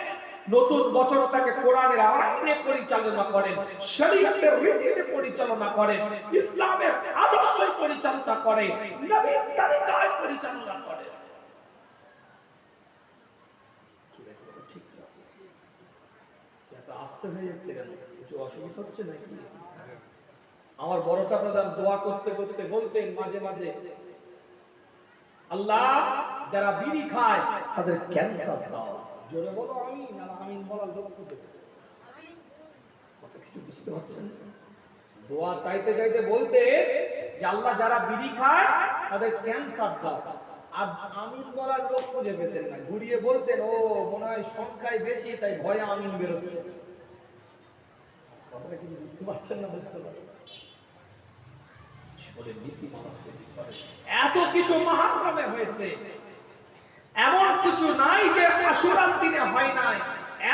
নতুন বছরটাকে কোরআনের আইনে পরিচালনা করেন, শরীয়তের রীতিতে পরিচালনা করেন, ইসলামের আদর্শে পরিচালনা করেন, নবীর তরিকায় পরিচালনা করেন। ঠিক না? এত আস্তে হয়ে যাচ্ছে কেন? কিছু অসুবিধা হচ্ছে নাকি? আমার বড় চাচা দোয়া করতে করতে বলতেন মাঝে মাঝে, আল্লাহ যারা বিড়ি খায় তাদের ক্যান্সার দাও। জোরে বলো আমিন। আর আমিন বলার লোক খুঁজে কত কিছু বুঝতে পারছেন। দোয়া চাইতে চাইতে বলতে যে আল্লাহ যারা বিড়ি খায় তাদের ক্যান্সার দাও। আর আমিন বলার লোক খুঁজে পেতেন না, ঘুরিয়ে বলতেন ও মনে হয় সংখ্যায় বেশি তাই ভয়ে আমিন বেরোচ্ছে। কথাটা কি বুঝতে পারছেন না? বুঝতে পারছেন? এত কিছু মুহররমে হয়েছে, এমন কিছু নাই যে আশুরার দিনে হয় নাই।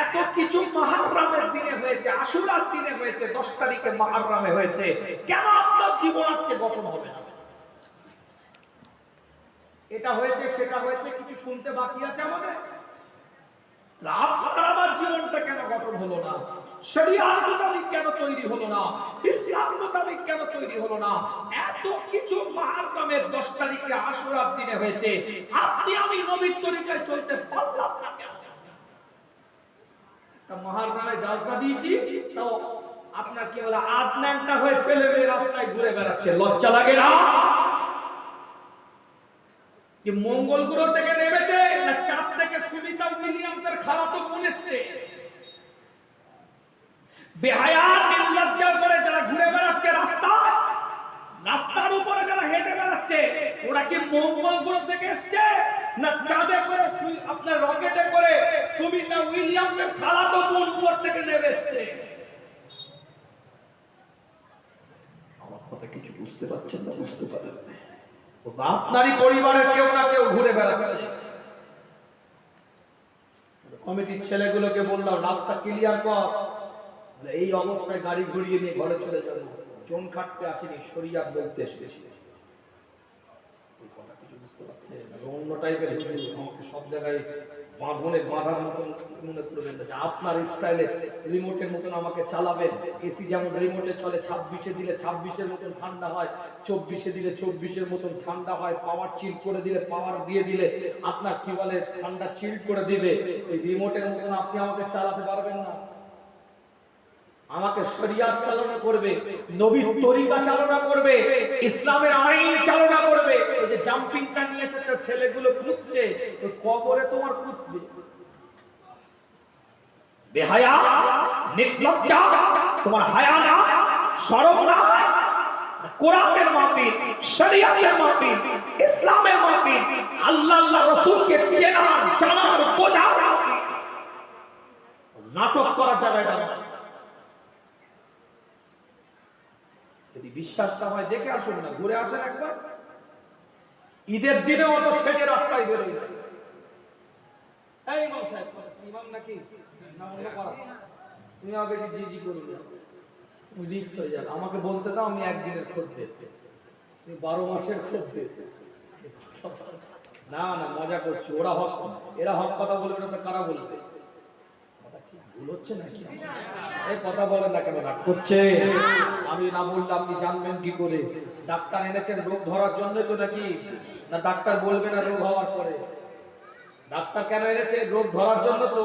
এত কিছু মুহররমের দিনে হয়েছে, আশুরার দিনে হয়েছে, 10 তারিখে মুহররমে হয়েছে। কেন আপনার জীবন আজকে গঠন হবে না? এটা হয়েছে সেটা হয়েছে, কিছু শুনতে বাকি আছে আমাদের। আপনার আমার জীবনটা কেন গঠন হলো না? শরীয়ত মোতাবেক কেন তৈরি হলো না? ইসলাম মোতাবেক কেন তৈরি হলো না? এত কিছু মুহররমের 10 তারিখে আশুরার দিনে হয়েছে, আপনি আমি নবীর তরিকায় চলতে পারলাম না কেন? তা মুহররমে জালসা দিয়েছি, তাও আপনার কি বলে আদনানটা হয়ে ছেলে মেয়ে রাস্তায় ঘুরে বেড়াচ্ছে, লজ্জা লাগে না? কি মঙ্গল গ্রহ থেকে নেমেছে না চাঁদ থেকে সুনিতা উইলিয়ামসের খালাতো বোন এসেছে? বেহায়া নির্লজ্জা করে যারা ঘুরে বেড়াচ্ছে রাস্তায়, রাস্তার উপরে যারা হেঁটে বেড়াচ্ছে, ওরা কি মঙ্গল গ্রহ থেকে এসেছে না চাঁদে করে, আপনার রকেটে করে সুমিতা উইলিয়ামসের খালাতো বোন উপর থেকে নেমে এসেছে। আমার কথা কিছু বুঝতে পারছেন না? বুঝতে পারেন না? আপনারই পরিবারের কেউ না কেউ ঘুরে বেড়াচ্ছে। কমিটির ছেলেগুলোকে বললাম রাস্তা ক্লিয়ার কর, এই অবস্থায় গাড়ি ঘুরিয়ে নিয়ে ঘরে চলে যাবো। জোন খাটতে আসেনি, শরিয়াত বলতে এসেছি। অন্য টাইপের আমাকে সব জায়গায় বাঁধার মতন মনে করবেন না। আপনার স্টাইলে রিমোটের মতন আমাকে চালাবেন। এসি যেমন রিমোটে চলে, 26-এ দিলে 26-এর মতন ঠান্ডা হয়, 24-এ দিলে 24-এর মতন ঠান্ডা হয়, পাওয়ার চিল করে দিলে, পাওয়ার দিয়ে দিলে আপনার কি বলে ঠান্ডা চিল করে দিবে। এই রিমোটের মতন আপনি আমাকে চালাতে পারবেন না। আমাকে শরিয়াত চালনা করবে, নবীর তরিকা চালনা করবে, ইসলামের আইন চালনা করবে। এই যে জাম্পিংটা নিয়ে এসেছে ছেলেগুলো খুঁজছে, ওই কবরে তোমার খুঁজবে। বেহায়া, নির্লজ্জা, তোমার হায়া না, শরম না। কোরআনের মাহফিল, শরিয়াতের মাহফিল, ইসলামের মাহফিল, আল্লাহ আল্লাহ রাসূলকে চেনার, জানার, বোঝার মাহফিল। নাটক করা যাবে না। যদি বিশ্বাসটা হয় দেখে আসুন না, ঘুরে আসেন একবার। ঈদের দিনে অত সেজে রাস্তায় বেরোয় না। এই ইমাম সাহেব, ইমাম নাকি না অন্য করা? তুমি আমাকে জি জি করো না, তুমি রিস্ক হয়ে যাবে। আমাকে বলতে দাও, আমি একদিনের খোঁজ দিতে, তুমি 12 মাসের খোঁজ দিতে। না না, মজা করছি। ওরা হক, এরা হক কথা বলবে না তো কারা বলবে? ভুল হচ্ছে নাকি? এই কথা বলেন না কেন? রাগ করছে? আমি না বললে আপনি জানবেন কি করে? ডাক্তার এনেছেন রোগ ধরার জন্য তো নাকি? না ডাক্তার বলবে না রোগ হওয়ার পরে? ডাক্তার কেন এনেছে? রোগ ধরার জন্য। তো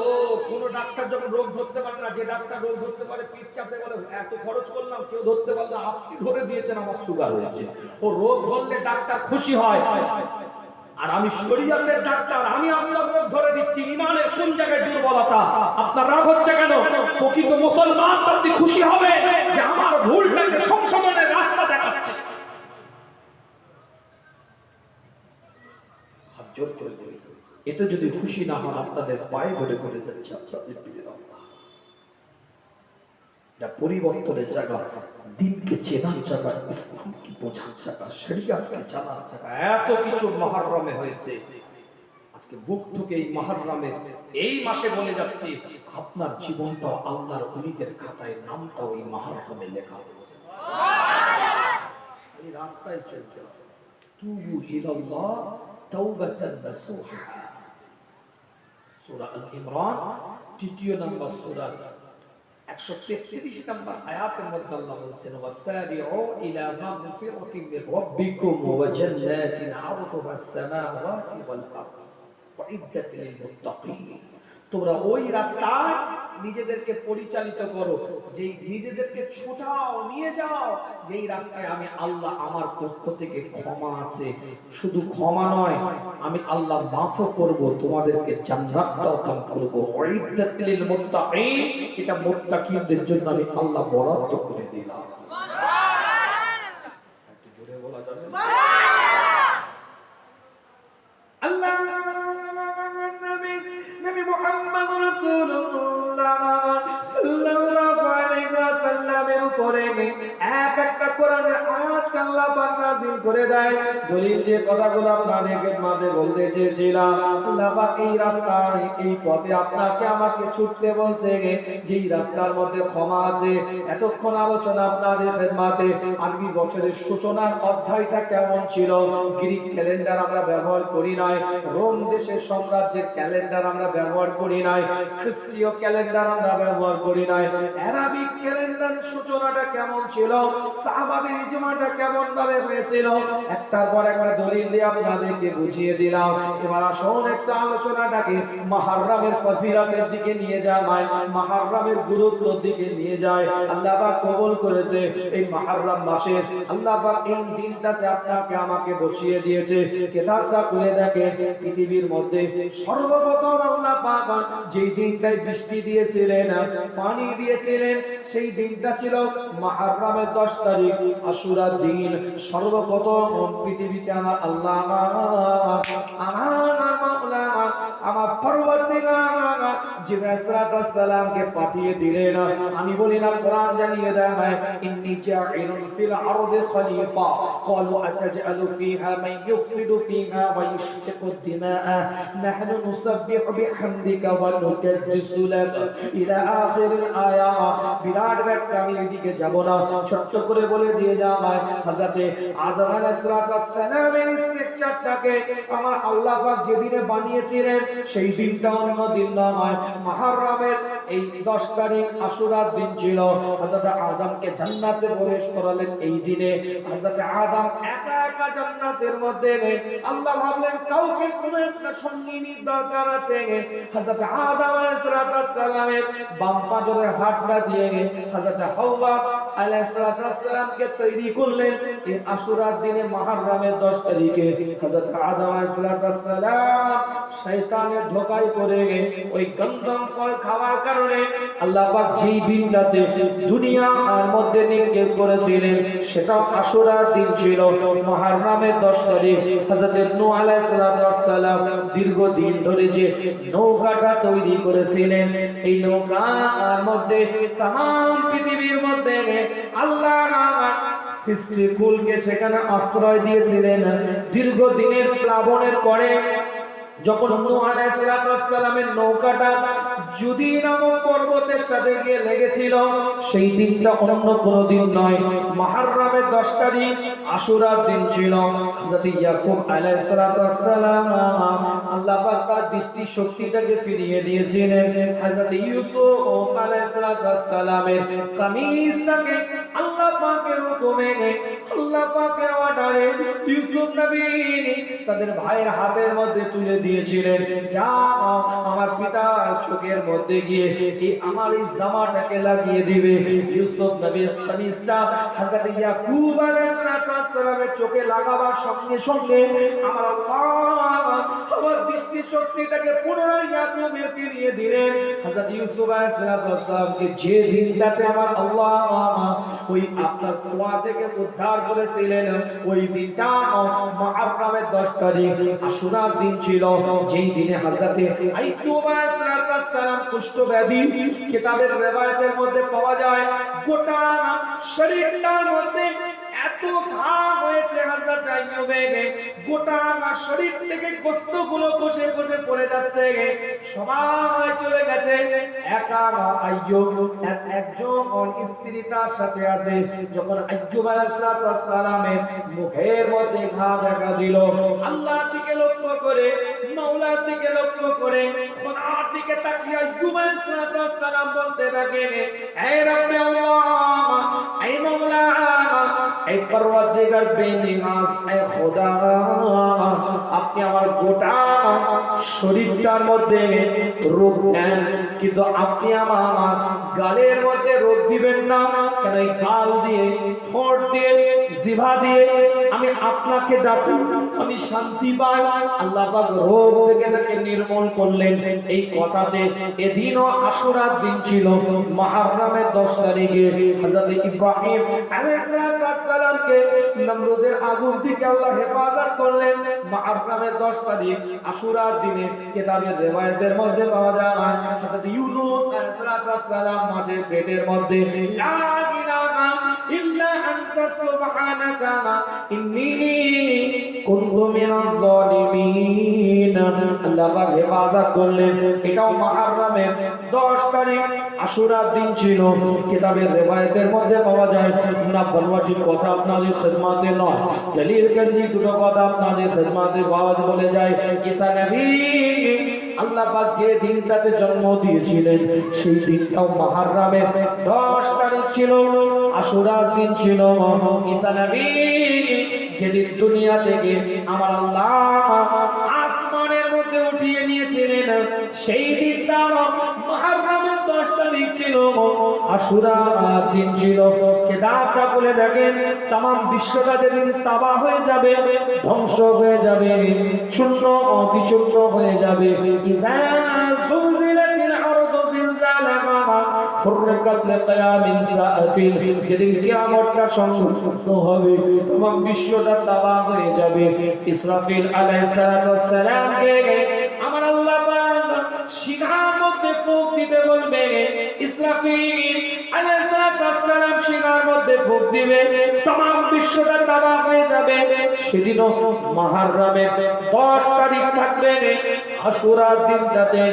কোন ডাক্তার যখন রোগ ধরতে পারে না, যে ডাক্তার রোগ ধরতে পারে পিঠ চাপতে বলে এত খরচ করলাম, কেউ ধরতে পারলে আপনি ধরে দিয়েছেন আমার সুগার হয়েছে। ও রোগ ধরলে ডাক্তার খুশি হয়। আর আমি শরীয়তের ডাক্তার, আমি আপনার রোগ ধরে দিচ্ছি। ইমানের কোন জায়গায় দুর্বলতা? আপনার রাগ হচ্ছে কেন? প্রকৃত মুসলমান আপনি খুশি হবে যে আমার ভুলটাকে সংশোধনের রাস্তা দেখাচ্ছে। হাত জোর করে বলি, এতে যদি খুশি না হন, আপনাদের পায়ে ধরে করে যাচ্ছে আপনাদের পীরের আল্লাহ। যা পরিবর্তনের জায়গা, দিনকে চেনার জায়গা, ইসলামকে বোঝার জায়গা, শরিয়াতকে জানার জায়গা, এত কিছু মুহররমে হয়েছে। আজকে বুক থেকে এই মুহররমে এই মাসে বলে যাচ্ছি, আপনার জীবনটা আল্লাহর ওলিদের খাতায়, নামটাও এই মুহররমে লেখা হয়েছে। এই রাস্তায় চলতে তুবু ইলাল্লাহ তাওবাতান নাসুহা। সূরা আল ইমরান 3 নম্বর সূরা 133 নম্বর আয়াতের মধ্যে আল্লাহ বলেছেন, ওয়াসারিউ ইলা মাগফিরাতিন মির রাব্বিকুম ওয়া জান্নাতিন আরদুহা আস-সামাওয়াতি ওয়াল আরদ উইদ্দাত লিল মুত্তাকিন। তোমরা ওই রাস্তায় নিজেদেরকে পরিচালিত করো, যেই নিজেদেরকে ছোটাও, নিয়ে যাও, যেই রাস্তায় আমি আল্লাহ আমার পক্ষ থেকে ক্ষমা আছে। শুধু ক্ষমা নয়, আমি আল্লাহ মাফও করব, তোমাদেরকে জান্নাতটাও দান করব। উইদ্দাত লিল মুত্তাকিন, এটা মুত্তাকিনদের জন্য আমি আল্লাহ বরাদ্দ করে দিলাম। সুবহানাল্লাহ। একটু জোরে বলা যাবে? আল্লাহ নবী মুহাম্মদ রাসূলুল্লাহ সাল্লাল্লাহু আলাইহি ওয়াসাল্লামের উপরে এক একটা কোরআনের আয়াত আল্লাহ পাক নাযিল করে দেয়। দলিল যে কথাগুলো আপনাদেরকে মাঝে বলতে চেয়েছিলাম, আল্লাহ পাক এই রাস্তায়, এই পথে আপনাকে আমাকে ছুটতে বলছে, যেই রাস্তার মধ্যে ক্ষমা আছে। এতক্ষণ আলোচনা আপনাদের খেদমতে আরবি বছরের সূচনার অধ্যায়টা কেমন ছিল। গ্রিক ক্যালেন্ডার আমরা ব্যবহার করি নাই, রোম দেশের সাম্রাজ্যের ক্যালেন্ডার আমরা ব্যবহার করি নাই, খ্রিস্টীয় ক্যালেন্ডার আমরা ব্যবহার করি নাই। আরবিক ক্যালেন্ডারের সূচনাটা কেমন ছিল, সাহাবাদের ইজমাটা কেমন ভাবে হয়েছিল, একটার পর একটা দলিল দিয়ে আপনাদেরকে বুঝিয়ে দিলাম। এবার আসুন একটু আলোচনাটাকে মুহররমের ফজিলতের দিকে নিয়ে যায়, মুহররমের গুরুত্বের দিকে নিয়ে যায়। আল্লাহ পাক কবুল করেছে এই মুহররম মাসের, আল্লাহ পাক এই দিনটাতে আপনাকে আমাকে বসিয়ে দিয়েছে। কিতাবটা খুলে দেখেন, পৃথিবীর মধ্যে সর্বপ্রথম আল্লাহ পাক যেই দিনটায় বৃষ্টি দিয়েছিলেন, পানি দিয়েছিলেন, সেই দিনটা ছিল মুহররমের 10 তারিখ, আশুরার দিন। সর্বপ্রথম সর্বপ্রথম পৃথিবীতে আমার আল্লাহ আমার মাওলা আমার পরওয়ারদিগার জিবরাইল আলাইহিস সালামকে পাঠিয়ে দিলেন। আমি বলি না কোরআন জানিয়ে দেয় ইন্নী জাইলুন ফিল আরদি খলিফা ক্বালু আতাজআলু ফিহা মান ইউফসিদু ফিহা ওয়া ইসফিকু দিমাআ নাহনু নুসাব্বিহু বিহামদিকা ওয়া নুকাদ্দিসু লাক ইলা আখিরিল আয়া। বিরাট ব্যাখ্যা আমি এদিকে যাব না, ছোট্ট করে বলে দিয়ে যায় হযরতে আদম আলাইহিস সালামের স্ট্রাকচারটাকে আমার আল্লাহ পাক যেদিনে বানিয়েছিলেন সেই দিনটা অন্য দিন নয়, মুহররমের এই 10 তারিখ আশুরার দিন ছিল। হযরত আদমকে জান্নাতে প্রবেশ করালেন এই দিনে। হযরত আদম একা একা জান্নাতের মধ্যে, আল্লাহ ভাবলেন কাউকে কোনো একটা সঙ্গিনীর দরকার আছে। হযরত আদম আলাইহিস সালামের বাম পাজরের হাড়টা দিয়ে হযরত হাওয়া আলাইহিস সালামকে তৈরি করলেন। এই আশুরার দিনে মুহররমের 10 তারিখে হযরত আদম আলাইহিস সালাম শয়তানের ধোঁকায় পড়ে ওই গন্ধম ফল খাওয়ার কারণে আল্লাহ পাক যেই দিনটাতে দুনিয়ার মধ্যে নিক্ষেপ করেছিলেন সেটাও আশুরার দিন ছিল, মুহররমের 10 তারিখ। হযরত নূহ আলাইহিস সালাম দীর্ঘদিন ধরে যে নৌকাটা তৈরি করেছিলেন, এই নৌকার মধ্যে तमाम পৃথিবীর মধ্যে আল্লাহ সৃষ্টিকুলকে সেখানে আশ্রয় দিয়েছিলেন। দীর্ঘদিনের প্লাবনের পরে যখন নূহ আলাইহিস সালামের নৌকাটা জুদি নামক পর্বতের সাথে গিয়ে লেগেছিল, সেই দিনটা অন্য কোনো দিন নয়, মুহররমের 10 তারিখ আশুরার দিন ছিল। হযরত ইয়াকুব আলাইহিস সালাম আল্লাহ পাক তার দৃষ্টি শক্তিটাকে ফিরিয়ে দিয়েছিলেন। হযরত ইউসুফ আলাইহিস সালামের কামিজটাকে আল্লাহ পাকের হুকুমে আল্লাহ পাকের অর্ডারে ইউসুফ নবী তাদের ভাইয়ের হাতের মধ্যে তুলে দিয়েছিলেন, যা আমার পিতার চোখের মধ্যে গিয়ে আমার এই জামাটাকে লাগিয়ে দিবে। ইউসুফ নবীর কামিজটা হযরত ইয়াকুব আলাইহিস সালামের চোখে লাগাবার সঙ্গে সঙ্গে আমার আল্লাহ আমার দৃষ্টি শক্তিটাকে পুনরায় ইয়াকুবে ফিরিয়ে দিলেন। হযরত ইউসুফ আলাইহিস সালামকে যে দিনটাতে আমার আল্লাহ ওই আপনার কুয়া থেকে উদ্ধার করেছিলেন, ওই দিনটা মুহররমের 10 তারিখ আশুরার দিন ছিল, যেই দিনে হযরত আইয়ুব আলাইহিস সালাম কুষ্ঠব্যাধি কিতাবের রিওয়ায়াতের মধ্যে পাওয়া যায় গোটা শরীরটার মধ্যে এত ঘাম হয়েছে হযরত আইয়ুবের, গোটা শরীর থেকে গোশতগুলো খসে খসে পড়ে যাচ্ছে, সবাই চলে গেছে, একা আইয়ুব একজন স্ত্রী তার সাথে আছে। যখন আইয়ুব আলাইহিস সালামের মুখের মধ্যে ঘা দেখা দিল, আল্লাহর দিকে লক্ষ্য করে, মাওলার দিকে লক্ষ্য করে, খোদার দিকে তাকিয়ে আইয়ুব আলাইহিস সালাম বলতে থাকে, হে রব্বে আল্লাহ, হে মাওলা, হে পরওয়ারদিগার বেনিয়াজ, হে খোদা, আপনি আমার গোটা শরীরটার মধ্যে রোগ দেন, কিন্তু আপনি আমার গালের মধ্যে রোগ দিবেন না। কেন এই গাল দিয়ে, ঠোঁট দিয়ে, জিহ্বা দিয়ে আমি আপনাকে ডাকি, আমি শান্তি পাই। আল্লাহ পাক রোগ থেকে তাকে নির্মূল করলেন। এই কথাতে এদিনও আশুরার দিন ছিল, মুহররমের 10 তারিখে হযরত ইব্রাহিম আলাইহিস সালামকে নমরুদের আগুন থেকে আল্লাহ হেফাজত করলেন। মুহররমের 10 তারিখ আশুরার দিনে কিতাবের রিওয়ায়াতের মধ্যে পাওয়া যায় হযরত ইউনূস আলাইহিস সালাম মাঝে পেটের মধ্যে লা ইলাহা ইল্লা আনতা সুবহানাকা ইন্নী কুনতু মিনাজ জালিমিন, আল্লাহ পাক হেফাজত করলেন। এটাও মুহররমের 10 তারিখ আশুরার দিন ছিল, কিতাবের রিওয়ায়াতের মধ্যে পাওয়া যায়। না বলবাটি কথা আপনাদের খিদমতে নয়, দলিল গঞ্জি দুটো কথা আপনাদের খিদমতে আওয়াজ বলে যায়। ঈসা নবী আল্লাহ পাক যে দিনটাতে জন্ম দিয়েছিলেন সেই দিনটাও মুহররমের 10 তারিখ ছিল, আশুরার দিন ছিল। ঈসা নবী যেদিন দুনিয়া থেকে আমার আল্লাহ আসমানের মধ্যে উঠিয়ে নিয়েছিলেন সেই দিনটা মুহররমের 10 তারিখ ছিল, আশুরার দিন ছিল। কিতাবটা খুলে দেখেন, तमाम বিশ্বটা যেদিন তাবাহ হয়ে যাবে, ধ্বংস হয়ে যাবে, শূন্য বিচূর্ণ হয়ে যাবে। ইযা যুলজিলাতিল আরদু জিলজালাহা ফুরকাত লিকিয়ামিন সাআতিন, যেদিন কিয়ামতটা সংঘটিত হবে, তমাম বিশ্বটা তাবাহ হয়ে যাবে। ইসরাফিল আলাইহিস সালাতু ওয়াস সালামকে আমার আল্লাহ পাক শিখার মধ্যে ফুঁক দিতে বলবে। ইসরাফিল আলাইহিস সালাতু ওয়াস সালাম শিখার মধ্যে ফুঁক দিবে, তমাম বিশ্বটা তাবাহ হয়ে যাবে। সেদিনও মুহররমের 10 তারিখ থাকবে, আশুরার দিনটাতে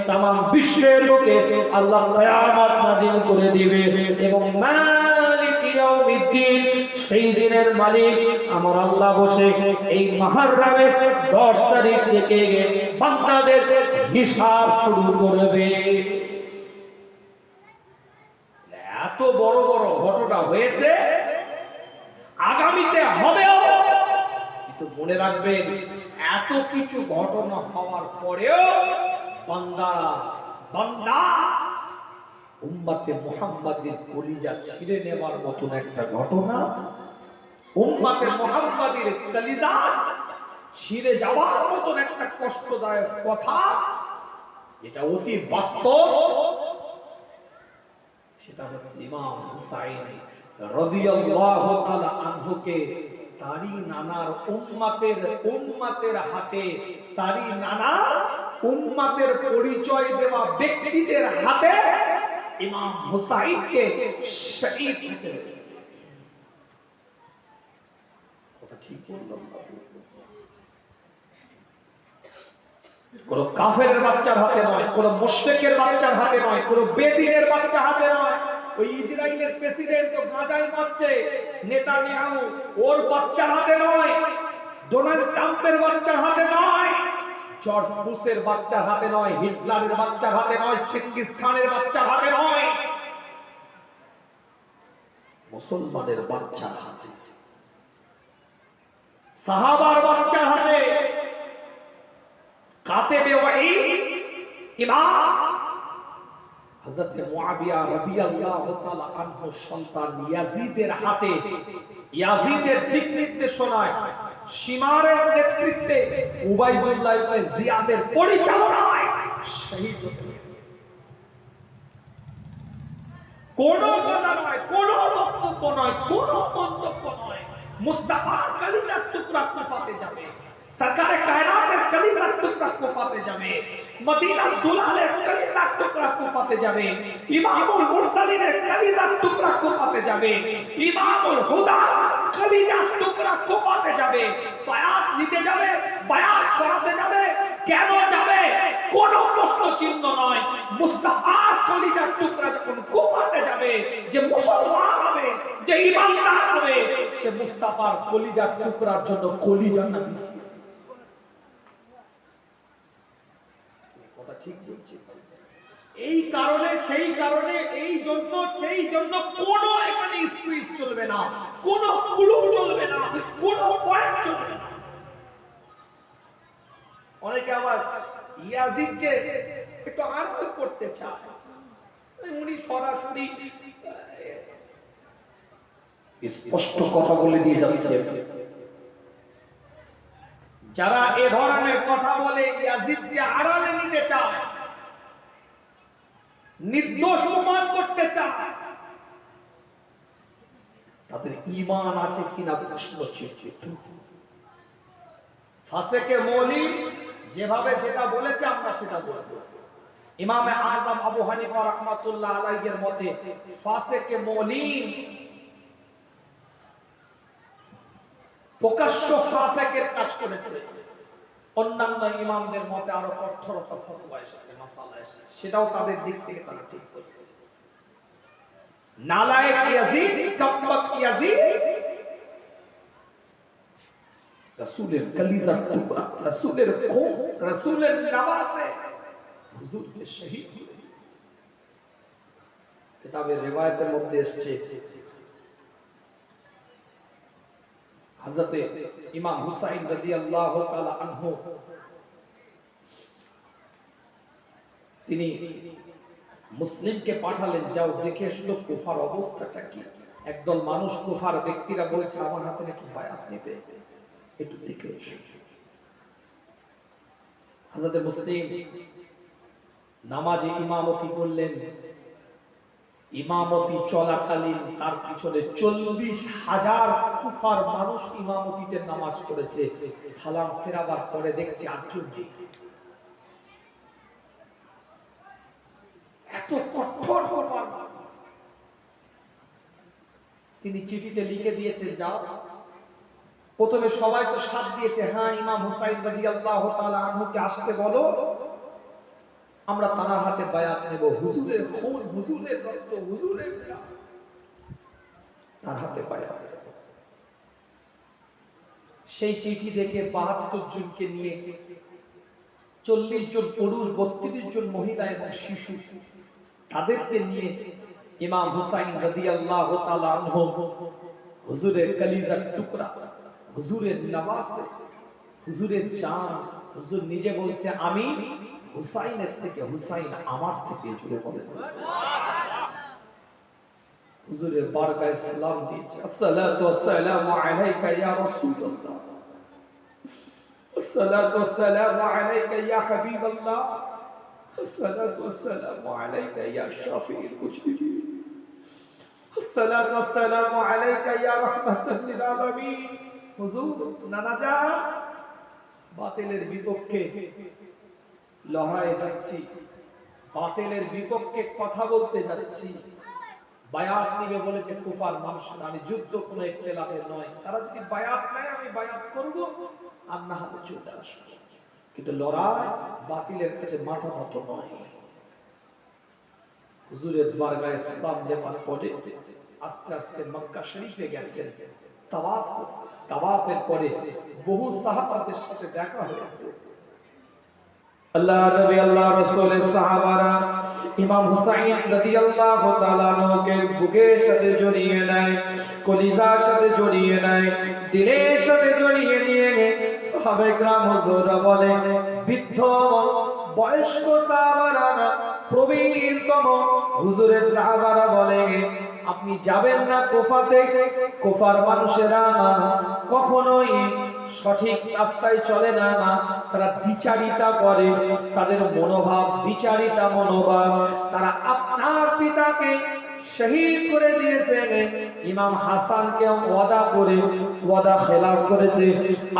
तमाम বিশ্বের লোকে আল্লাহ কিয়ামত নাযিল করে দিবে এবং মালিক ইয়াউমিদ্দিন, সেই দিনের মালিক আমার আল্লাহ বসে এই মুহররমের 10 তারিখ থেকে বান্দাদের হিসাব শুরু করবে। এত বড় বড় ঘটনা হয়েছে, আগামীতে হবেও, কিন্তু মনে রাখবেন এত কিছু ঘটনা হওয়ার পরেও বান্দা উম্মতে মুহাম্মাদের কলিজা ছিঁড়ে নেওয়ার মতন একটা ঘটনা, উম্মতে মুহাম্মাদের কলিজা ছিঁড়ে যাওয়ার মতন একটা কষ্টদায়ক কথা, এটা অতি বাস্তব। সেটা হচ্ছে ইমাম হুসাইন রাদিয়াল্লাহু তাআলা আনহুকে তারই নানার উম্মতের হাতে, তারই নানা উম্মতের পরিচয় দেওয়া ব্যক্তিদের হাতে ইমাম হুসাইনকে শহীদ হতে হয়েছে। কথা ঠিক বললাম? কোন কাফেরের বাচ্চার হাতে নয়, কোন মুশরিকের বাচ্চার হাতে নয়, কোন বেদিনের বাচ্চার হাতে নয়। ওই ইসরায়েলের প্রেসিডেন্ট তো গাঁজায় মারছে, নেতানিয়াহু, ওর বাচ্চার হাতে নয়, ডোনাল্ড ট্রাম্পের বাচ্চার হাতে নয়, জর্জ বুশের বাচ্চার হাতে নয়, হিটলারের বাচ্চার হাতে নয়, চেঙ্গিস খানের বাচ্চার হাতে নয়, মুসলমানের বাচ্চার হাতে, সাহাবার বাচ্চার হাতে। কাতেবে ওয়াহি ইমাম হযরত মুআবিয়া রাদিয়াল্লাহু তাআলা আনহু সন্তান ইয়াজিদের হাতে, ইয়াজিদের দিক নির্দেশনায়, শিমারের নেতৃত্বে, উবাইদুল্লাহ ইবনে জিয়াদের পরিচালনায় শহীদ হতে হয়েছে। কোনো কথা নয়, কোনো বক্তব্য নয়, কোনো মন্তব্য নয়, মুস্তাফার কালিজার টুকরা কুফাতে যাবে, সরকারে কায়নাতের কলিজার টুকরা কুফাতে যাবে, মদিনার দুলালের কলিজার টুকরা কুফাতে যাবে, ইমামুল মুরসালিনের কলিজার টুকরা কুফাতে যাবে, ইমামুল হুদা কলিজার টুকরা কুফাতে যাবে, বায়াত নিতে যাবে, বায়াত করাতে যাবে। কেন যাবে? কোনো প্রশ্ন চিহ্ন নয়। মুস্তাফার কলিজার টুকরা যখন কুফাতে যাবে, যে মুসলমান হবে, যে ঈমানদার হবে, সে মুস্তাফার কলিজার টুকরার জন্য কলিজা না। ঠিক বলছি। এই কারণে, সেই কারণে, এই জন্য কোনো এখানে স্কুইজ চলবে না, কোনো ক্লু চলবে না, কোনো পয়েন্ট চলবে না। অনেকে আবার ইয়াজিদকে একটু আরোপ করতে চায়, উনি সরাসরি স্পষ্ট কথা বলে দিয়ে যাচ্ছে। যারা এ ধরনের কথা বলে ইয়াজিদকে আড়ালে নিতে চায়, নির্দোষ প্রমাণ করতে চায়, তাদের ঈমান আছে কিনা প্রশ্ন চিহ্ন। ফাসেকে মৌলিক যেভাবে যেটা বলেছে আমরা সেটা বলব। ইমাম আযম আবু হানিফা রাহমাতুল্লাহ আলাইহির মতে ফাসেকে মৌলিক প্রকাশ্য ফাসেকের কাজ করেছে। অন্যান্য ইমামদের মতে আরো কঠোরতা ফতোয়া এসেছে, মাসালা এসেছে, সেটাও তাদের দিক থেকে তারা ঠিক করেছে। নালায়েক ইয়াজিদ, কাফফাক ইয়াজিদ রাসূলের কলিজার টুকরা, রাসূলের খুন, রাসূলের নওয়াসে হুজুরকে শহীদ করে দিয়েছে। কিতাবের রিওয়ায়াতের মধ্যে এসেছে হযরত ইমাম হুসাইন রাদিয়াল্লাহু তাআলা আনহু তিনি মুসলিমকে পাঠালেন, যাও দেখে এসো কুফার অবস্থাটা কি। একদল মানুষ, কুফার ব্যক্তিরা বলছে আমার হাতে নাকি বায়াত নিতে, একটু দেখে এসো। হযরত মুসলিম নামাজে ইমামতি করলেন, ইমামতি চলাকালীন তার পিছনে 40,000 কুফার মানুষ ইমামতিতে নামাজ পড়েছে। সালাম ফেরাবার পরে দেখছে আর কেউ নেই। এত কঠোর কুফার। তিনি চিঠিতে লিখে দিয়েছেন, যাও। প্রথমে সবাই তো সাথ দিয়েছে, হ্যাঁ ইমাম হুসাইন রাদিয়াল্লাহু তাআলা আনহুকে আসতে বলো, আমরা তার হাতে বায়াত নেব। হুজুরের খুন, হুজুরের রক্ত, হুজুরের তার হাতে বায়াত। সেই চিঠি দেখে 72 জনকে নিয়ে 40 জন পুরুষ, 32 জন মহিলা এবং শিশু, তাদেরকে নিয়ে ইমাম হুসাইন রাদিয়াল্লাহু তাআলা আনহু, হুজুরের কলিজার টুকরা, হুজুরের নওয়াজ, হুজুরের জান, হুজুর নিজে বলছে আমি হুসাইনের থেকে, হুসাইন আমার থেকে, জুড়ে বলেন হুজুরের বারগায়ে সালাম দিয়েছে। আসসালাতু ওয়াসসালামু আলাইকা ইয়া রাসূলুল্লাহ, আসসালাতু ওয়াসসালামু আলাইকা ইয়া হাবিবাল্লাহ, আসসালাতু ওয়াসসালামু আলাইকা ইয়া শাফিউল মুজরিমিন, আসসালাতু ওয়াসসালামু আলাইকা ইয়া রাহমাতাল লিল আলামিন। হুজুর, নানা যান, বাতিলের বিপক্ষে লড়াইয়ে যাচ্ছি, বাতিলের বিপক্ষে কথা বলতে যাচ্ছি। বায়াত নিবে বলেছে কুফার মানুষ, আমি যুদ্ধ কোনো ইখতিলাফের নয়, তারা যদি বায়াত নেয় আমি বায়াত করব, আর না হলে চলে আসব, কিন্তু লড়াই বাতিলের কাছে মাথা নত নয়। হুজুরের বারগায়ে সালাম দেওয়ার পরে আস্তে আস্তে মক্কা শরীফে গেছেন, তাওয়াফ করছে। তাওয়াফের পরে বহু সাহাবাদের সাথে দেখা হয়েছে। আল্লাহ নবী, আল্লাহ রাসূলের সাহাবারা ইমাম হুসাইন রাদিয়াল্লাহু তাআলা আনহুকে বুকের সাথে জড়িয়ে নেয়, কলিজার সাথে জড়িয়ে নেয়, দিলের সাথে জড়িয়ে নিয়ে সাহাবায়ে کرام হুজুররা বলে, বৃদ্ধ বয়স্ক সাহাবারা, প্রবীণতম হুজুরের সাহাবারা বলে, আপনি যাবেন না কুফাতে। কুফার মানুষেরা কখনোই সঠিক রাস্তায় চলে না, তারা দ্বিচারিতা করে, তাদের মনোভাব দ্বিচারিতা মনোভাব। তারা আপনার পিতাকে শহীদ করে দিয়েছে, ইমাম হাসানকে ওয়াদা করে ওয়াদা খেলাফ করেছে।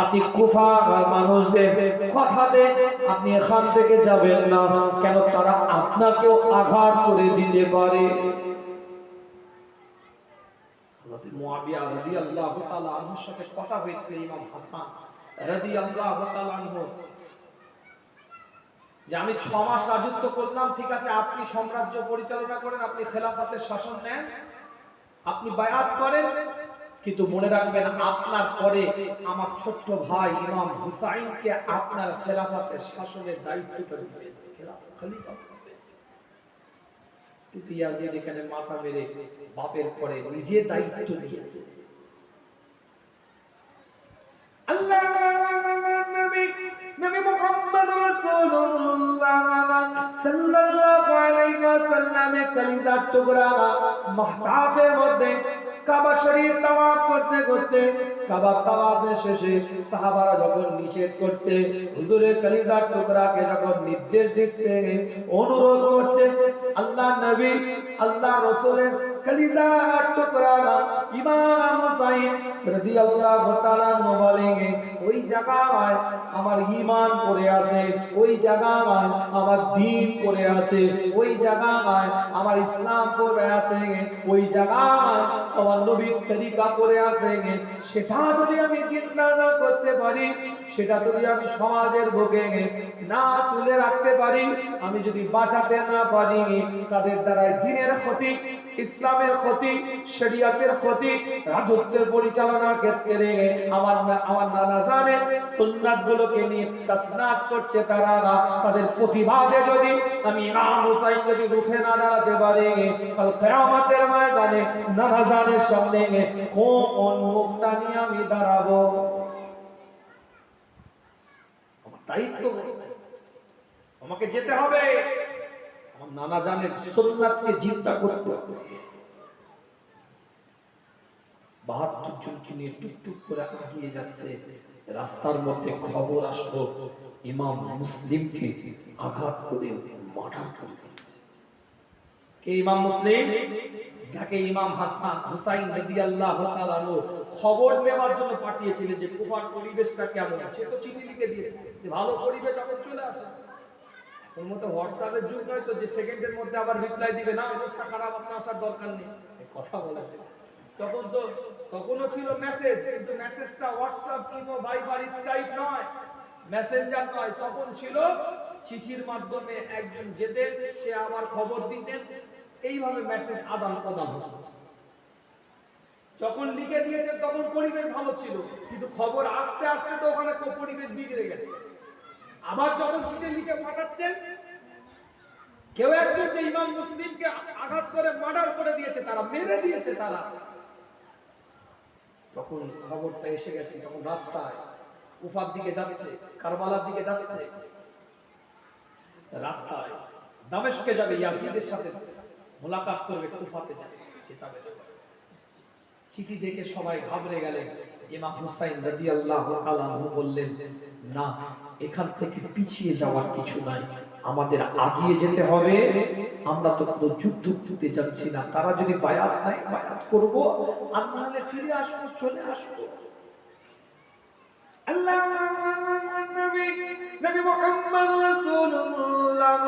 আপনি কুফার মানুষদের কথাতে আপনি এখান থেকে যাবেন না, কেন তারা আপনাকেও আঘাত করে দিতে পারে। মুয়াবিয়া রাদিয়াল্লাহু তাআলা আনহুর সাথে কথা হয়েছিল ইমাম হাসান রাদিয়াল্লাহু তাআলা আনহু, যে আমি 6 মাস রাজত্ব করলাম, ঠিক আছে আপনি সাম্রাজ্য পরিচালনা করেন, আপনি খেলাফতের শাসন নেন, আপনি বায়াত করেন, কিন্তু মনে রাখবেন আপনার পরে আমার ছোট্ট ভাই ইমাম হুসাইনকে আপনার খেলাফতের শাসনের দায়িত্বটা দিবেন, খলিফা। কিন্তু ইয়াজিদ এখানে মাথা মেরে বাপের পরে নিজে দায়িত্ব নিয়েছে। আল্লাহ নবী মুহাম্মদ রাসূলুল্লাহ সাল্লাল্লাহু আলাইহি ওয়াসাল্লামের কলিজার টুকরা মাহতাবের মধ্যে কাবা শরীফ তাওয়াফ করতে করতে, কাবা তাওয়াফের শেষে সাহাবারা যখন নিষেধ করছে, হুজুরের কলিজার টুকরাকে যখন নির্দেশ দিচ্ছে, অনুরোধ করছে, আল্লাহ নবী আল্লাহ রাসূলের কলিজার টুকরা ইমাম হুসাইন রাদিয়াল্লাহু তাআলা বলেন, ওই জায়গায় আমার ঈমান পড়ে আছে, ওই জায়গায় আমার দ্বীন পড়ে আছে, ওই জায়গায় আমার ইসলাম পড়ে আছে, ওই জায়গায় আমার নবীর তরিকা পড়ে আছে, সেটা যদি আমি চিন্তা না করতে পারি, সেটা যদি আমি সমাজের বুকে না তুলে রাখতে পারি, আমি যদি বাঁচাতে না পারি, তাদের দ্বারা দ্বীনের ক্ষতি, ইসলামের ক্ষতি, শরীয়তের ক্ষতি, রাজত্বের পরিচালনার ক্ষেত্রে আমার নানা জানে সুন্নাতগুলোকে নিয়ে তাছনাছ করছে তারা, তাদের প্রতিবাদে যদি আমি ইমাম হুসাইন যদি রুখে না দাঁড়াতে পারি, কাল কিয়ামতের ময়দানে নানা জানের সামনে কোন মুখটা নিয়ে আমি দাঁড়াবো? আমার দায়িত্ব, আমাকে যেতে হবে, আমার নানা জানের সুন্নাতকে জিন্দা করতে হবে। 72 জনকে নিয়ে টুকটুক করে এগিয়ে যাচ্ছে, রাস্তার মধ্যে খবর আসলো ইমাম মুসলিমকে আঘাত করে মার্ডার করে দিয়েছে। কে ইমাম মুসলিম, যাকে ইমাম হাসান হুসাইন রাদিয়াল্লাহু তাআলা আনহু খবর নেওয়ার জন্য পাঠিয়েছিলেন যে কুফার পরিবেশটা কেমন। সে তো চিঠি লিখে দিয়েছে যে ভালো পরিবেশ যখন চলে আসে। ওর মতো হোয়াটসঅ্যাপের যুগ নয় তো যে সেকেন্ডের মধ্যে আবার রিপ্লাই দিবে, না অবস্থা খারাপ আপনার আসার দরকার নেই, কথা বলা যায়। তখনও ছিল মেসেজ, কিন্তু মেসেজটা হোয়াটসঅ্যাপ, ইমো, ভাইবার, স্কাইপ নয়, মেসেঞ্জার নয়, তখন ছিল চিঠির মাধ্যমে একজন যেতেন, সে আবার খবর দিতেন, এইভাবে মেসেজ আদান প্রদান হতো। যখন লিখে দিয়েছেন তখন পরিবেশ ভালো ছিল, কিন্তু খবর আসতে আসতে তো ওখানে পরিবেশ বিগড়ে গেছে। আবার যখন চিঠি লিখে পাঠাচ্ছেন, কেউ একজন যে ইমাম মুসলিমকে আঘাত করে মার্ডার করে দিয়েছে, তারা মেরে দিয়েছে, তারা তখন খবরটা এসে গেছে, তখন রাস্তায় কুফার দিকে যাচ্ছে, কারবালার দিকে যাচ্ছে, রাস্তায় দামেস্কে যাবে, ইয়াজিদের সাথে মোলাকাত করবে, কুফাতে যাবে, কিতাবে যাবে। চিঠি দেখে সবাই ঘাবড়ে গেলেন। ইমাম হুসাইন রাদিয়াল্লাহু তাআলা আনহু বললেন, না, এখান থেকে পিছিয়ে যাওয়ার কিছু নাই, আমাদের আগিয়ে যেতে হবে। আমরা তো কোনো যুদ্ধ করতে যাচ্ছি না, তারা যদি বায়াত নাই বায়াত করব, আর নাহলে ফিরে আসবো, চলে আসবো। আল্লাহ নবী মুহাম্মদ রাসূলুল্লাহ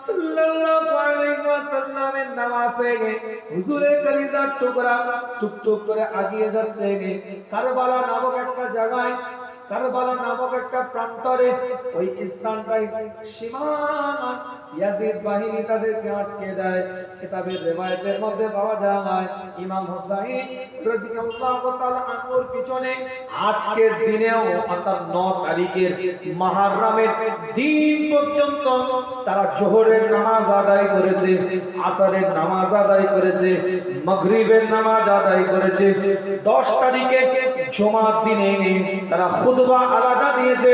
সাল্লাল্লাহু আলাইহি ওয়াসাল্লামের নামাজে হুজুরের কলিজার টুকরা টুকটুক করে আগিয়ে যাচ্ছে। কারবালা নামক একটা জায়গায়, কারবালা নামক একটা প্রান্তরে, ওই স্থানটায় সীমানা ইয়াজিদ বাহিনী তাদেরকে আটকে দেয়। কিতাবের রিওয়ায়াতের মধ্যে পাওয়া যায় ইমাম হুসাইন রাদিয়াল্লাহু তাআলা আনহুর পিছনে আজকের দিনেও অর্থাৎ 9 তারিখের মুহররমের দিন পর্যন্ত তারা জোহরের নামাজ আদায় করেছে, আসরের নামাজ আদায় করেছে, মাগরিবের নামাজ আদায় করেছে। 10 তারিখে জুমার দিনে তারা খুতবা আলাদা দিয়েছে,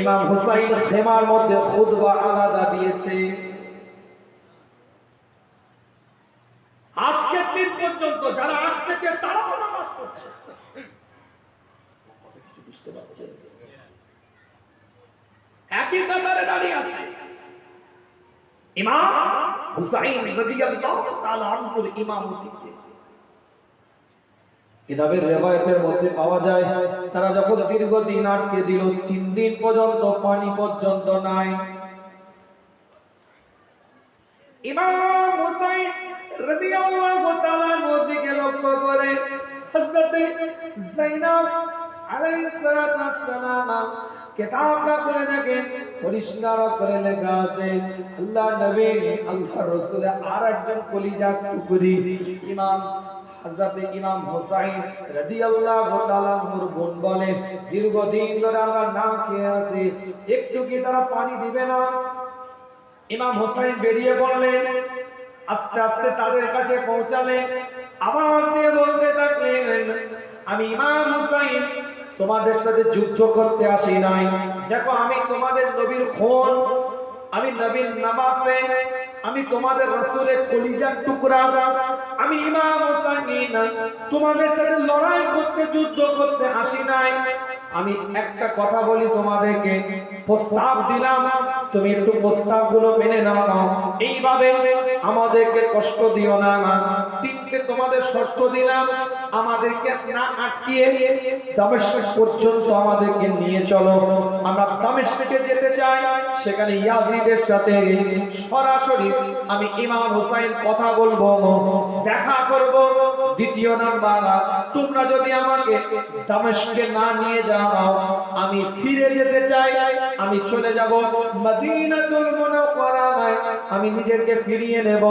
ইমাম হুসাইন খেমার মধ্যে খুতবা আলাদা দিয়েছে। আজকের দিন পর্যন্ত যারা আসতেছে তারাও নামাজ পড়ছে। বুঝতে পারছেন? একই কাতারে দাঁড়িয়ে আছে ইমাম হুসাইন রাদিয়াল্লাহু তাআলা আনহুর ইমামতিতে। কিতাবের রিওয়ায়াতের মধ্যে পাওয়া যায় তারা যখন দীর্ঘদিন আটকে দিল, 3 দিন পর্যন্ত পানি পর্যন্ত নাই, ইমাম হুসাইন রাদিয়াল্লাহু তাআলা নদীকে লক্ষ্য করে হযরত যায়েনব আলাইহিস সালাতু ওয়াস সালাম কিতাবটা করে দেখেন, পরিষ্কার করে লেখা আছে আল্লাহ নবী আল্লাহর রাসূল আর একজন কলিজার টুকরি ইমাম হযরত ইমাম হুসাইন রাদিয়াল্লাহু তাআলা আনহুর বোন বলে, দীর্ঘদিন ধরে আমরা না খেয়ে আছি, একটু কি তারা পানি দিবে না? ইমাম হুসাইন বেরিয়ে পড়লেন, আস্তে আস্তে তাদের কাছে পৌঁছালেন, আওয়াজ দিয়ে বলতে থাকলেন, আমি ইমাম হুসাইন তোমাদের সাথে যুদ্ধ করতে আসি নাই, দেখো আমি তোমাদের নবীর খুন, আমি নবীর নামাজে, আমি তোমাদের রাসূলের কলিজার টুকরা, আমি ইমাম হুসাইন তোমাদের সাথে লড়াই করতে যুদ্ধ করতে আসি নাই। আমি একটা কথা বলি তোমাদেরকে, প্রস্তাব দিলাম, তুমি একটু প্রস্তাবগুলো মেনে নাও, এইভাবে আমাদেরকে কষ্ট দিও না। 3টে তোমাদের শর্ত দিলাম, আমাদেরকে না আটকিয়ে দামেস্ক পর্যন্ত আমাদেরকে নিয়ে চলো, আমরা দামেস্কে যেতে চাই, সেখানে ইয়াজিদের সাথে সরাসরি আমি ইমাম হুসাইন কথা বলবো, দেখা করব। দ্বিতীয় নাম্বার, তোমরা যদি আমাকে দামেস্কে না নিয়ে যাও, আমি ফিরে যেতে চাই, আমি চলে যাব মদিনাতুল মুনাওয়ারায়, আমি নিজেকে ফিরিয়ে নেব।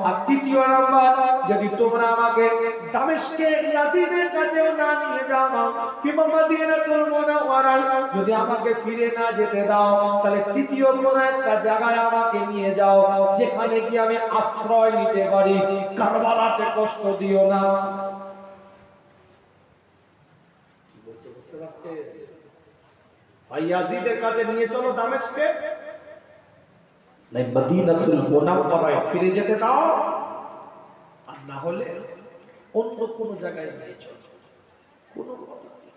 আর তৃতীয় নাম্বার, যদি তোমরা আমাকে দামেস্কে ইয়াজিদের কাছেও না নিয়ে যাও কিংবা মদিনাতুল মুনাওয়ারায় যদি আমাকে ফিরে না যেতে দাও, তাহলে তৃতীয় কোন একটা জায়গায় আমাকে নিয়ে যাও, যেখানে কি আমি আশ্রয় নিতে পারি, কারবালাতে কষ্ট দিও না। কি বলছে বুঝতে পারছেন? ভাই ইয়াজিদের কাছে নিয়ে চলো দামেস্কে, নাই মদিনাতুল মুনাওয়ারায় ফিরে যেতে দাও, আর না হলে অন্য কোন জায়গায় নিয়ে চলো। কোন কথা নেই।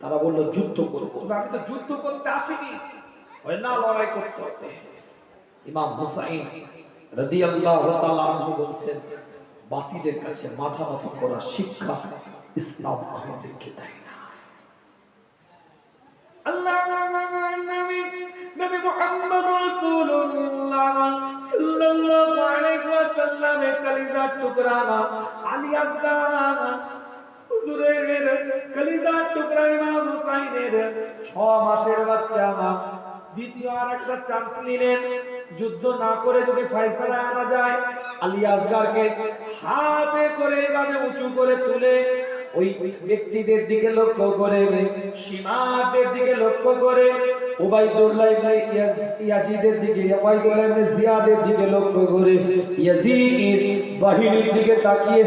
তারা বলল যুদ্ধ করব, আমি তো যুদ্ধ করতে আসিনি, হয় না লড়াই করতে হবে। ইমাম হুসাইন রাদিয়াল্লাহু তাআলা আনহু বলছেন, বাতিলের কাছে মাথা নত করার শিক্ষা ইসলাম আমাদেরকে দেয় না। আল্লাহ নবী নবী মুহাম্মদ রাসূলুল্লাহ সাল্লাল্লাহু আলাইহি ওয়াসাল্লামের কলিজার টুকরা আলী আসগার হুজুরের কলিজার টুকরা ইমাম হুসাইনের 6 মাসের বাচ্চা দ্বিতীয় আর একটা চান্স নিলেন। যুদ্ধ না করে যদি ফয়সালা আনা যায়, আলী আসগারকে হাতে করে এভাবে উঁচু করে তুলে ওই ব্যক্তিদের দিকে লক্ষ্য করে, সীমাদের দিকে লক্ষ্য করে, উবাইদুল্লাহ ইবনে ইয়াজিদের দিকে, উবাইদুল্লাহ ইবনে জিয়াদের দিকে লক্ষ্য করে, ইয়াজিদ বাহিনীর দিকে তাকিয়ে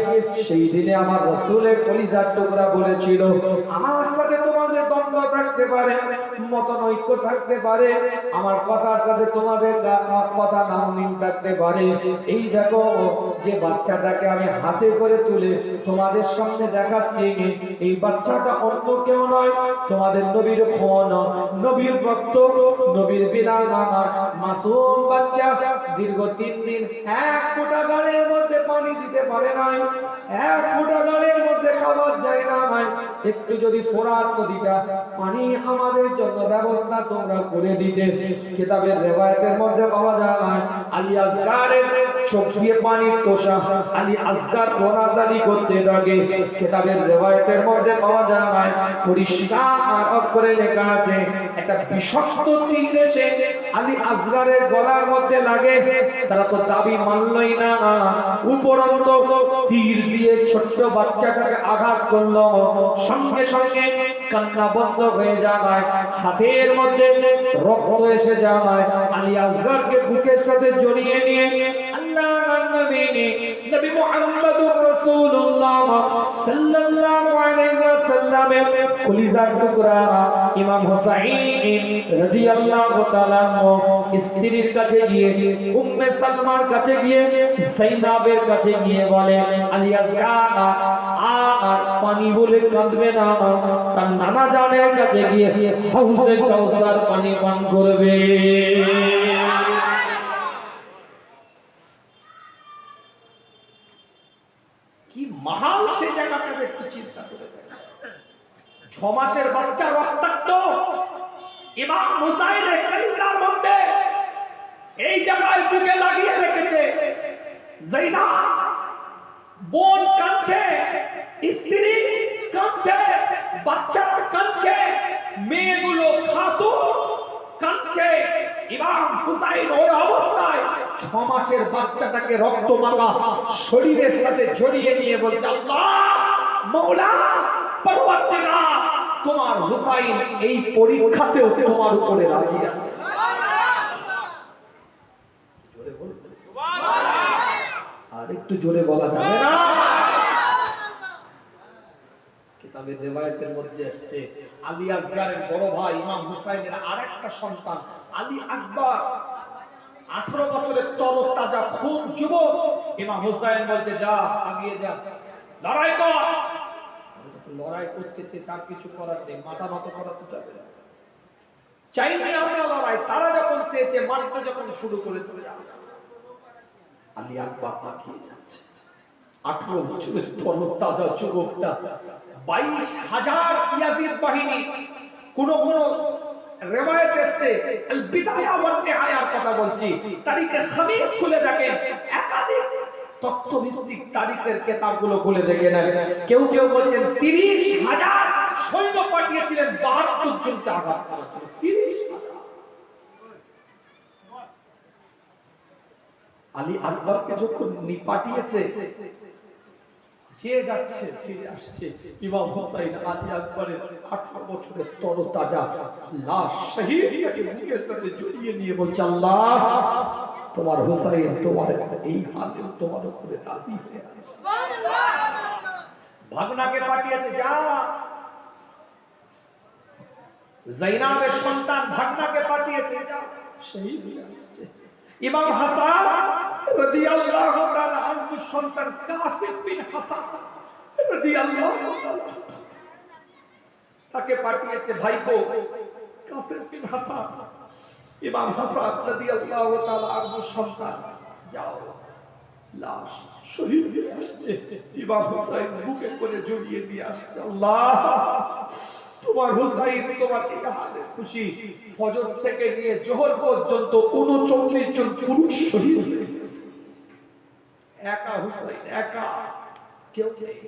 সেই দিনে আমার রাসূলের কলিজার টুকরা বলেছিল, আমার সাথে তোমাদের দ্বন্দ্ব থাকতে পারে, মতনৈক্য থাকতে পারে, আমার কথার সাথে তোমাদের কথা নাও মিল থাকতে পারে, এই দেখো যে বাচ্চাটাকে আমি হাতে করে তুলে তোমাদের সামনে দেখাচ্ছি, এই বাচ্চাটা অন্য কেউ নয়, তোমাদের নবীর খুন, নবীর রক্ত, নবীর বিধান, আমার মাসুম বাচ্চা। দীর্ঘ 3 দিন এক ফোঁটা গালের মধ্যে পানি দিতে পারে নাই, এক ফোঁটা গালের মধ্যে খাবার যায় না, একটু যদি ফোরাত নদীটা পানি আমাদের জন্য ব্যবস্থা তোমরা করে দিতে। কিতাবের রিওয়ায়াতের মধ্যে পাওয়া যায়, আলী আসগারের চোখ দিয়ে পানির তোষা, আলী আসগার রোনাজালি করতে লাগে। কিতাবের রিওয়ায়াতের মধ্যে পাওয়া যায়, পরিষ্কার অক্ষরে লেখা আছে, একটা বিষাক্ত তীর এসে আলী আসগারের গলার মধ্যে লাগে। তারা তো দাবি মানলই না, উপরন্ত তীর দিয়ে ছোট্ট বাচ্চাটাকে আঘাত করলো, সঙ্গে সঙ্গে কান্না বন্ধ হয়ে যায়, হাতের মধ্যে রক্ত এসে যায়। আলী আসগারকে বুকের সাথে জড়িয়ে নিয়ে আল্লাহর নবী নবী মুহাম্মদুর রাসূলুল্লাহ সাল্লাল্লাহু আলাইহি ওয়াসাল্লামের কলিজার টুকরা ইমাম হুসাইন রাদিয়াল্লাহু তাআলা স্ত্রীর কাছে গিয়ে, উম্মে সালমার কাছে গিয়ে, যায়েনাবের কাছে গিয়ে বলে, আলী আসগার আর পানি বলে কাঁদবে না, তার নানা জানের কাছে গিয়ে হাউজে কাউসার পানি পান করবে। কি মহান সে জায়গাটাকে একটু চিন্তা করে দেখেন। 6 মাসের বাচ্চা রক্তাক্ত, ইমাম হুসাইনের কলিজার মধ্যে এই জায়গায় বুকে লাগিয়ে রেখেছে। যায়েনাব বোন কাঁদছে, স্ত্রী কাঁদছে, বাচ্চারা কাঁদছে, মেয়েগুলো খাতুন কাঁদছে। ইমাম হুসাইন ওই অবস্থায় 6 মাসের বাচ্চাটাকে রক্ত মাখা শরীরের সাথে জড়িয়ে নিয়ে বলছে, আল্লাহ মাওলা পরওয়ারদিগার, তোমার হুসাইন এই পরীক্ষাতেও তোমার উপরে রাজি আছে। জোরে বল সুবহানাল্লাহ। আর একটু জোরে বলা যাবে না? কিতাবের রিওয়ায়াতের মধ্যে আসছে, আলী আসগারের বড় ভাই ইমাম হুসাইনের আরেকটা সন্তান আলী আকবর 18 বছরের তরতাজা খুন যুবক। ইমাম হুসাইন বলছে, যা আগিয়ে যা, লড়াই কর। লড়াই করতেছে, তার কিছু করার নেই, মাথা নত করা তো যাবে না। চাইনি আমরা লড়াই, তারা যখন চেয়েছে, মারতে যখন শুরু করেছে, আলী আকবর আগিয়ে যাচ্ছে। 18 বছরের তরতাজা যুবকটা 22,000 ইয়াজিদ বাহিনী, কোন কোন রিওয়ায়াত এসেছে আল বিদায়া ওয়ান নিহায়ার কথা বলছি, তারিখে খামিস খুলে দেখেন, একাধিক তথ্যভিত্তিক তারিখের কিতাবগুলো খুলে দেখেন। কেউ কেউ বলছেন 30,000 সৈন্য পাঠিয়েছিলেন, 72 জনকে আঘাত করেছিলেন। 30,000। আলী আকবরকে যখন পাঠিয়েছে, যে যাচ্ছে ফিরে আসছে, ইমাম হুসাইন আলী আকবরের 18 বছরের তরতাজা লাশ শহীদকে বুকের সাথে জড়িয়ে নিয়ে বলছে, আল্লাহ তোমার হুসাইন তোমার এই হালে তোমার উপরে রাজি হয়ে আছে। সুবহানাল্লাহ। ভাগনাকে পাঠিয়েছে, যা। যায়েনাবের সন্তান ভাগনাকে পাঠিয়েছে, যা, শহীদ হয়ে আসছে। ইমাম হাসান রাদিয়াল্লাহু তাআলা আনহু সন্তান কাসিম বিন হাসান রাদিয়াল্লাহু তাআলা তাকে পাঠিয়েছে ভাইপো কাসিম বিন হাসান। ইমাম হাসান রাদিয়াল্লাহু তাআলা আনহু সন্তান যাও। লাশ শহীদ হয়ে আসছে, ইমাম হুসাইন বুকে করে জড়িয়ে দিয়ে আসছে। আল্লাহ, তোমার হুসাইন তোমার এই হালে খুশি। ফজর থেকে নিয়ে জোহর পর্যন্ত 39 জন পুরুষ শহীদ হয়ে গেছে। একা হুসাইন, একা, কেউ নেই,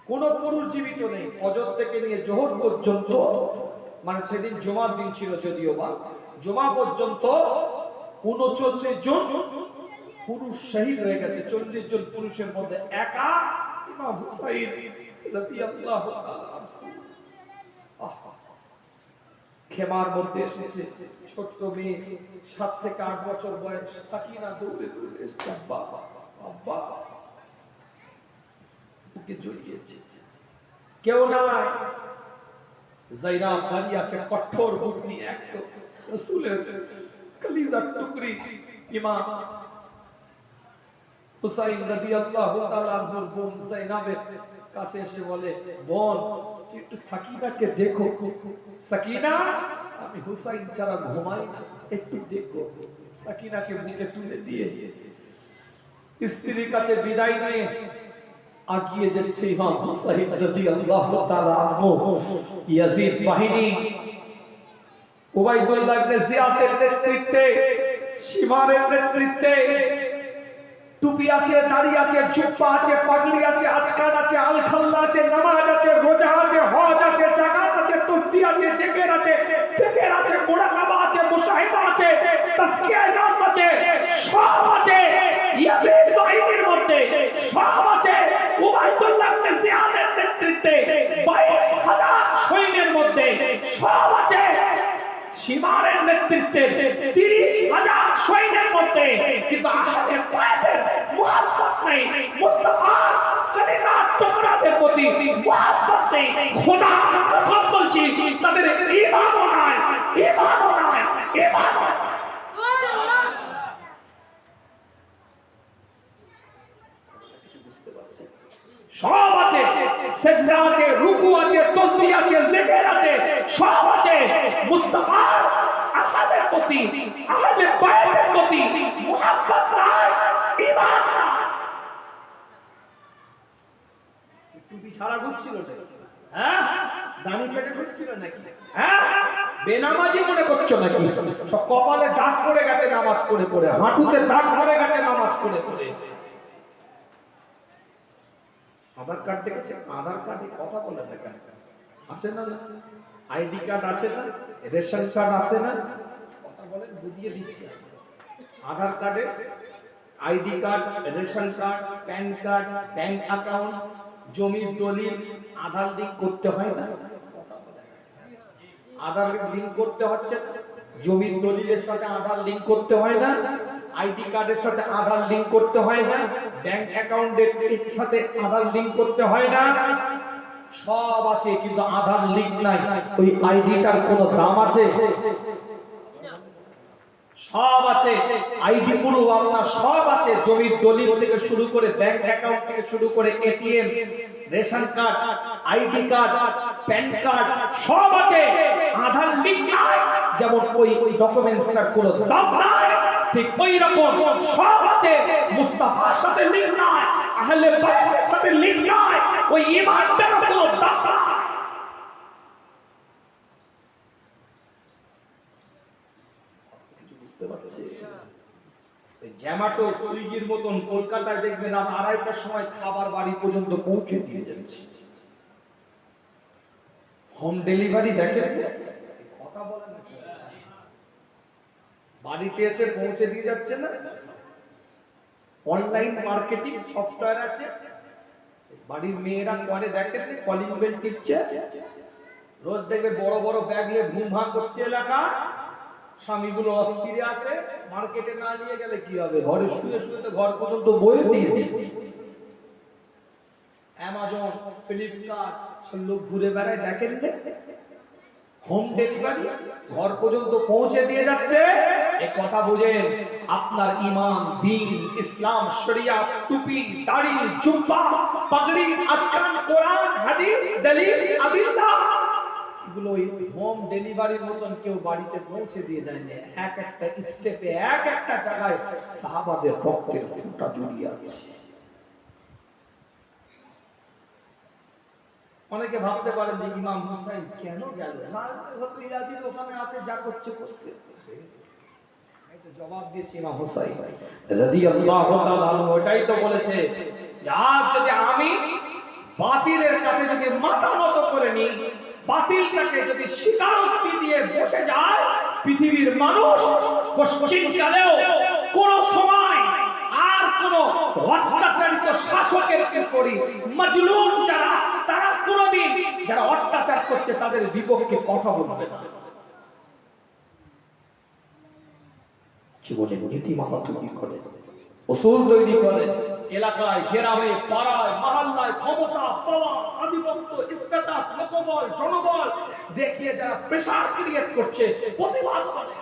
কোন পুরুষ জীবিত নেই। ফজর থেকে নিয়ে জোহর পর্যন্ত, মানে সেদিন জুমার দিন ছিল যদিও বা, জুমা পর্যন্ত 39 জন পুরুষ শহীদ হয়ে গেছে। 40 জন পুরুষের মধ্যে একা ইমাম হুসাইন রাদিয়াল্লাহু তাআলা। খেমার মধ্যে এসেছে ছোট্ট মেয়ে, 7 থেকে 8 বছর বয়স, সাকিনা দৌড়ে দৌড়ে এসেছে, আব্বা আব্বা, ওকে জড়িয়েছে। কেউ নাই, যায়নাব দাঁড়িয়ে আছে কঠোর বুদ্ধি, এক তো রাসূলের কলিজার টুকরি ইমাম হুসাইন রাদিয়াল্লাহু তাআলা আনহুর বোন যায়নাবের কাছে এসে বলে, বোন একটু সাকিনাকে দেখো। সাকিনা, আমি হুসাইন ছাড়া ঘুমাই না, একটু দেখো। সাকিনাকে বুকে তুলে দিয়ে স্ত্রীর কাছে বিদায় নিয়ে আগিয়ে যাচ্ছে ইমাম হুসাইন রাদিয়াল্লাহু তাআলা আনহু। ইয়াজিদ বাহিনী উবাইদুল্লাহ ইবনে জিয়াদের নেতৃত্বে, শিমারের নেতৃত্বে, টুপি আছে, দাড়ি আছে, জুব্বা আছে, পাগড়ি আছে, আজকার আছে, আলখাল্লা আছে, নামাজ আছে, রোজা আছে, হজ আছে, যাকাত আছে, তাসবিহ আছে, জিকির আছে, ফিকির আছে, মুরাকাবা আছে, মুশাহিদা আছে, তাজকিয়ায়ে নাফস আছে, সব আছে ইয়াজিদ বাহিনীর মধ্যে, সব আছে উবাইদুল্লাহ ইবনে জিয়াদের নেতৃত্বে 22,000 সৈন্যের মধ্যে, সব আছে শিমারের নেতৃত্বে 30,000 সৈন্যের মধ্যে। কিন্তু আহলে বাইতের মুহাব্বত নেই, মুস্তাফা কলিজার টুকরাদের প্রতি মুহাব্বত নেই। খোদার কসম বলছি, তাদের ঈমানও নাই, ঈমানও নাই, ঈমানও নাই। সুবহানাল্লাহ। বুঝতে পারছেন? সব আছে, সিজদা আছে, রুকু আছে, তাসবিহ আছে, জিকির আছে, সব আছে। মুস্তাফা আহলের প্রতি, আহলে বাইতের প্রতি মুহাব্বত নাই, ঈমান নাই। টুপি ছাড়া ঘুরছিল না, হ্যাঁ? দাড়ি কেটে ঘুরছিল নাকি, হ্যাঁ? বেনামাজি মনে করছো নাকি? সব কপালে দাগ পড়ে গেছে নামাজ পড়ে পড়ে, হাঁটুতে দাগ পড়ে গেছে নামাজ পড়ে পড়ে। আধার কার্ড দেখেছে? আধার কার্ডে কথা বলে না কেন? আছে না? আইডি কার্ড আছে না? রেশন কার্ড আছে না? কথা বলেন, বুঝিয়ে দিচ্ছি। আধার কার্ডে ID card, ration card, pan card, bank account, জমির দলিল, আধার লিংক করতে হয় না? আধার লিংক করতে হচ্ছে, জমির দলিলের সাথে আধার লিংক করতে হয় না? আইডি কার্ডের সাথে আধার লিংক করতে হয় না? ব্যাংক অ্যাকাউন্টের সাথে আধার লিংক করতে হয় না? সব আছে, কিন্তু আধার লিংক নাই। ওই আইডিটার কোনো দাম আছে? সব আছে, আইডি পুরো আপনার সব আছে, জমির দলিল থেকে শুরু করে, ব্যাংক অ্যাকাউন্ট থেকে শুরু করে, ATM, ration card, ID card, pan card, সব আছে। আধার লিংক নাই, যেমন ওই ডকুমেন্টসটার কোনো দাম নাই, ঠিক ওই রকম সব আছে। মুস্তাফার সাথে লিংক নাই, আহলে বাইতের সাথে লিংক নাই, ওই ঈমানটার কোনো দাম নাই। বুঝতে পারছি? জোম্যাটো, সুইগির মতন কলকাতায় দেখবেন রাত 2:30টার সময় খাবার বাড়ি পর্যন্ত পৌঁছে দিয়ে যাচ্ছে। হোম ডেলিভারি দেখেন, কথা বলেন না, বাড়িতে এসে পৌঁছে দিয়ে যাচ্ছে না? অনলাইন মার্কেটিং সফটওয়্যার আছে, বাড়ির মেয়েরা করে দেখেন, কলিং বেল টিপছে, রোজ দেখবে বড় বড় ব্যাগ নিয়ে ঘুমভাঙ করছে এলাকা, স্বামীগুলো অস্থিরে আছে। মার্কেটে না নিয়ে গেলে কি হবে? ঘরে শুয়ে শুয়ে তো ঘর পর্যন্ত বয়ে দিয়ে দিবে। অ্যামাজন, ফ্লিপকার্ট, সব লোক ঘুরে বেড়ায়, দেখেন হোম ডেলিভারি ঘর পর্যন্ত পৌঁছে দিয়ে যাচ্ছে। এই কথা বুঝেন, আপনার ঈমান, দ্বীন, ইসলাম, শরিয়াত, টুপি, দাড়ি, জুব্বা, পাগড়ি, আজকান, কোরআন, হাদিস, দলিল, আদিল্লাহ, এগুলো হোম ডেলিভারির মতন কেউ বাড়িতে পৌঁছে দিয়ে যায় না, এক একটা স্টেপে এক একটা জায়গায় সাহাবাদের রক্তের ফোঁটা জড়িয়ে আছে। অনেকে ভাবতে পারেন যে ইমাম হুসাইন কেন গেল না, হয়তো ইয়াজিদ ওখানে আছে, যা করছে করতে। জবাব দিয়েছে ইমাম হুসাইন রাদিয়াল্লাহু তাআলা আনহু, ওটাই তো বলেছে আজ যদি আমি বাতিলের কাছে যদি মাথা নত করে নিই, বাতিলটাকে যদি স্বীকারোক্তি দিয়ে বসে যায়, পৃথিবীর মানুষ পশ্চিমকালেও কোন সময় আর কোন অত্যাচারিত শাসকের করি মাজলুম যারা, তারা কোনদিন যারা অত্যাচার করছে তাদের বিপক্ষে কথা বলবে না। জীবনে নীতিমালা তৈরি করে, উসুল তৈরি করে, এলাকায় গ্রামে পাড়ায় মহল্লায় ক্ষমতা পাওয়া আধিপত্য স্ট্যাটাস লোকবল জনবল দেখিয়ে যারা প্রেসার ক্রিয়েট করছে প্রতিবাদ করে,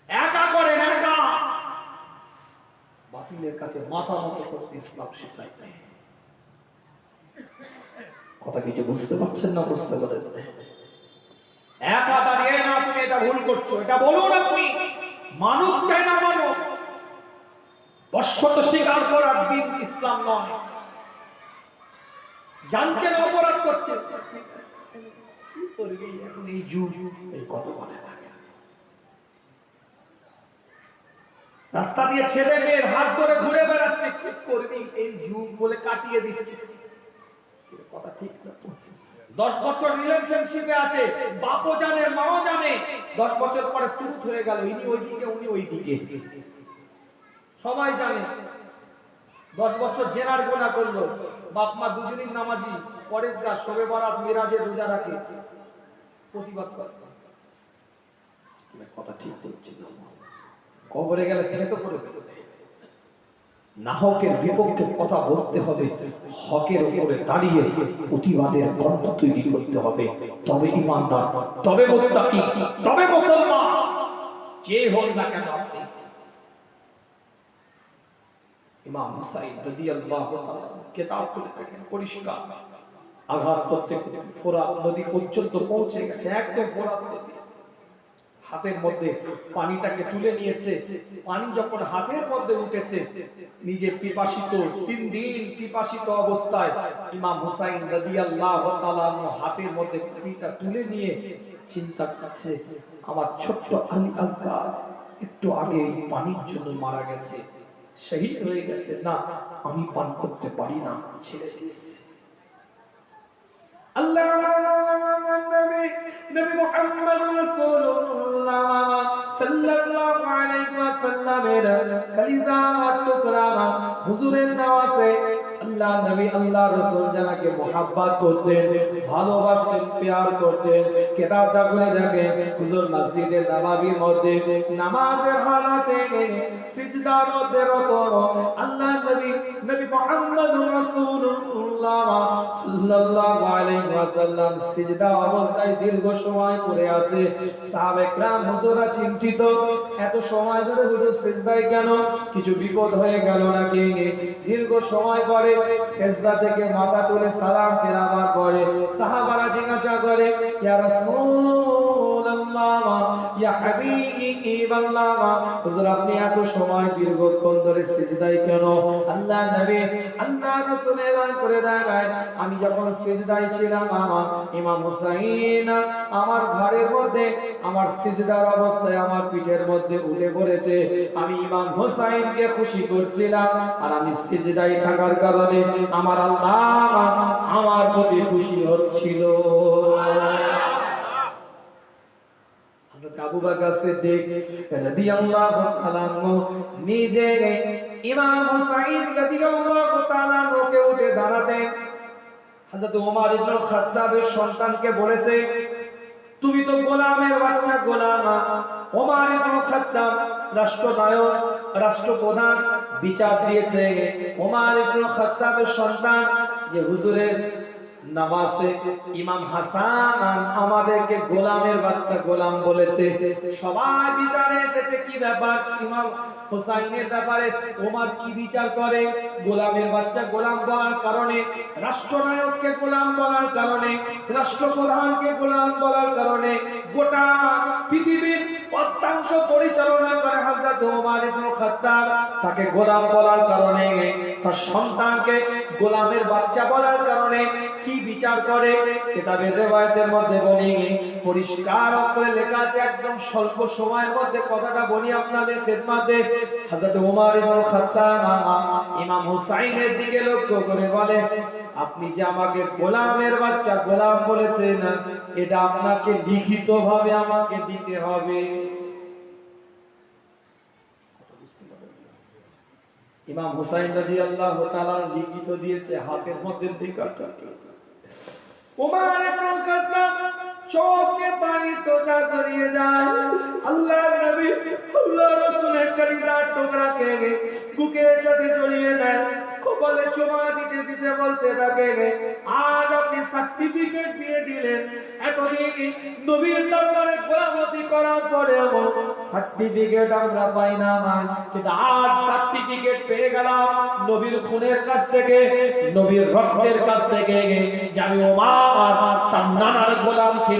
একা করে একা বাতিলের কাছে মাথা নত করতে ইসলাম শেখায় নাই। কথা কিছু বুঝতে পারছেন না? বুঝতে পারেন একা দাঁড়িয়ে না তুমি এটা ভুল করছো এটা বলুন, আপনি মানুষ চাই না মানুষ বর্ষত স্বীকার করার দিন ইসলাম নয়। জানছেন অপরাধ করছে, কি করবি এখন এই যুগ, এই কত বলে না রাস্তা দিয়ে ছেলে মেয়ের হাত ধরে ঘুরে বেড়াচ্ছে, কি করবি এই যুগ বলে কাটিয়ে দিচ্ছে। কথা ঠিক না? 10 বছর রিলেশনশিপে আছে, বাপও জানে মাও জানে, 10 বছর পরে ফুরুত হয়ে গেল, ইনি ওইদিকে উনি ওইদিকে, সবাই জানে। 10 বছর জেনার গোনা করলো, বাপ মা দুজনেই নামাজি, পরেশগার শবে বরাত মিরাজে রোজা রাখে, প্রতিবাদ করে। কথা ঠিক হচ্ছে না, কবরে গেলে থেতো করে দেবে। নাহকের বিপক্ষে কথা বলতে হবে, হকের উপরে দাঁড়িয়ে প্রতিবাদের কণ্ঠ তৈরি করতে হবে, তবে ঈমানদার, তবে মুত্তাকি, তবে মুসলমান যে হোক না কেন। আপনি ইমাম হুসাইন রাদিয়াল্লাহু তাআলা কিতাব খুলে দেখেন, পরিষ্কার আঘাত করতে করতে ফোরাত নদী পর্যন্ত পৌঁছে গেছে, একদম ফোরাত নদী। হাতের মধ্যে পানিটাকে তুলে নিয়েছে, পানি যখন হাতের মধ্যে উঠেছে, নিজে পিপাসিত, 3 দিন পিপাসিত অবস্থায় ইমাম হুসাইন রাদিয়াল্লাহু তাআলা হাতের মধ্যে পানিটা তুলে নিয়ে চিন্তা করছে, আমার ছোট্ট আলী আসগার একটু আগে পানির জন্য মারা গেছে, শহীদ হয়ে গেছে, না আমি পান করতে পারি না, ছেড়ে দিয়েছে। আল্লাহ নবী মুহাম্মদ রাসূলুল্লাহ সাল্লাল্লাহু আলাইহি ওয়াসাল্লামের কলিজার টুকরা হুজুরের নামাজে আল্লাহ নবী আল্লাহ রাসূল যাকে মোহাব্বত করতেন, ভালোবাসতেন, প্যার করতেন, কিতাবটা খুলে দেখেন হুজুর মসজিদে নববীর মধ্যে নামাজের হালাতে সিজদার মধ্যে রত আল্লাহ নবী মুহাম্মদ রাসূলুল্লাহ সাল্লাল্লাহু আলাইহি ওয়াসাল্লাম সিজদা অবস্থায় দীর্ঘ সময় পড়ে আছে। সাহাবায়ে কেরাম হুজুররা চিন্তিত, এত সময় ধরে হুজুর সিজদায় কেন, কিছু বিপদ হয়ে গেল নাকি? দীর্ঘ সময় পরে সিজদা থেকে মাথা তুলে সালাম ফেরাবার পরে সাহাবারা জিজ্ঞাসা করে, ইয়া রাসূলুল্লাহ ইয়া হাবিবাল্লাহ, হুজুর আপনি এত সময় দীর্ঘক্ষণ ধরে সিজদায় কেন? আল্লাহ নবী আল্লাহ রাসূল এলান করে দেয়, আমি যখন সিজদায় ছিলাম ইমাম হুসাইন আমার ঘরের মধ্যে আমার সিজদার অবস্থায় আমার পিঠের মধ্যে উঠে পড়েছে, আমি ইমাম হুসাইনকে খুশি করছিলাম, আর আমি সিজদায় থাকার কারণে আমার আল্লাহ আমার প্রতি খুশি হচ্ছিল। হযরত আবু বকর সিদ্দিক রাদিয়াল্লাহু তাআলা নিজে ইমাম হুসাইন রাদিয়াল্লাহু তাআলা কে উঠে দাঁড়াতেন। হযরত ওমর ইবনে খাত্তাবের সন্তানকে বলেছে, তুমি তো গোলামের বাচ্চা, গোলাম। ওমর ইবনে খাত্তাব রাষ্ট্রনায়ক, রাষ্ট্রপ্রধান, বিচার দিয়েছে ওমর ইবনে খাত্তাবের সন্তান যে হুজুরের নামাজে ইমাম হাসান আমাদেরকে গোলামের বাচ্চা গোলাম বলেছে। সবাই বিচারে এসেছে কি ব্যাপার ইমাম হুসাইনের ব্যাপারে ওমর কি বিচার করে? গোলামের বাচ্চা গোলাম বলার কারণে, রাষ্ট্রনায়ককে গোলাম বলার কারণে, রাষ্ট্রপ্রধানকে গোলাম বলার কারণে গোটা পৃথিবীর অর্ধাংশ পরিচালনা করে হযরত ওমর ইবনে খাত্তাব, তাকে গোলাম বলার কারণে, তার সন্তানকে গোলামের বাচ্চা বলার কারণে কি বিচার করে? কিতাবের রিওয়ায়াতের মধ্যে বলি, পরিষ্কার করে লেখা আছে, একদম স্বল্প সময়ের মধ্যে কথাটা বলি আপনাদের খেদমতে। হযরত ওমর ইবনে খাত্তাব ইমাম হুসাইনের দিকে লক্ষ্য করে বলে, আপনি যে আমাকে গোলামের বাচ্চা গোলাম বলেছেন, এটা আপনাকে লিখিতভাবে আমাকে দিতে হবে। ইমাম হুসাইন রাদিয়াল্লাহু তাআলা লিখিত দিয়েছে, হাতের মধ্যে দিকাটা। ওমর ইবনে খাত্তাব চোখে পানি তোজা করিয়ে যায়। আল্লাহর নবী আল্লাহর রাসূলের কলিজার টুকরাকে বুকের সাথে জড়িয়ে নেয়, কপালে চুমা দিতে দিতে বলতে থাকে, আজ আপনি সার্টিফিকেট দিয়ে দিলেন, এতদিন নবীর দরবারে গোলামতি করার পরেও সার্টিফিকেট আমরা পাই না, কিন্তু আজ সার্টিফিকেট পেয়ে গেলাম নবীর খুনের কাছ থেকে, নবীর রক্তের কাছ থেকে, যে আমি ওমর তার নানার গোলাম ছিলাম,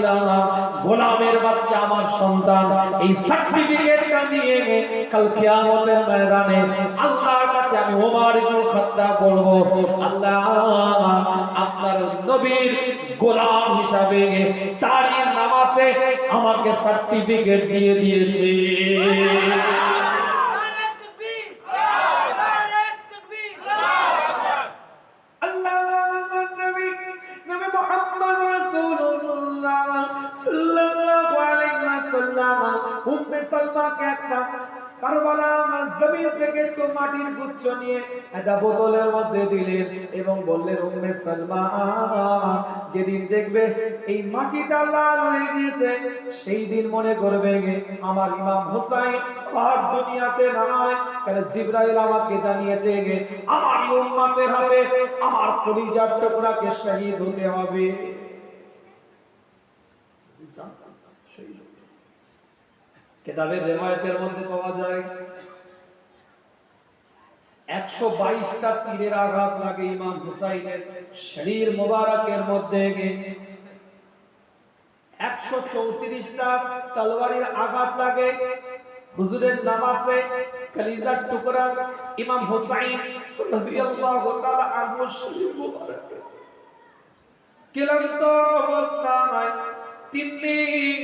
গোলামের বাচ্চা আমার সন্তান। এই সার্টিফিকেটটা নিয়ে কাল কিয়ামতের ময়দানে আল্লাহর কাছে আমি ওমর ইবনে খাত্তাব বলবো, আল্লাহ আপনার নবীর গোলাম হিসাবে তারির নামাজে আমাকে সার্টিফিকেট দিয়ে দিয়েছে। উম্মে সালমাকে একটা কারবালার জমিন থেকে একটু মাটির গুচ্ছ নিয়ে একটা বোতলের মধ্যে দিলেন এবং বললেন, উম্মে সালমা যেদিন দেখবে এই মাটিটা লাল হয়ে গিয়েছে, সেই দিন মনে করবে আমার ইমাম হুসাইন আর দুনিয়াতে নাই। কারণ জিবরাইল আমাকে জানিয়েছে আমার উম্মতের হাতে আমার কলিজার টুকরাকে শহীদ হতে হবে। কিতাবের রিওয়ায়াতের মধ্যে পাওয়া যায় 122টা তীরের আঘাত লাগে ইমাম হুসাইনের শরীর মোবারকের মধ্যে, 134টা তলোয়ারের আঘাত লাগে হুজুরের নামাজে কলিজার টুকরা ইমাম হুসাইন রাদিয়াল্লাহু তাআলা আনহু শরীর মোবারক ক্লান্ত অবস্থায় 3 দিন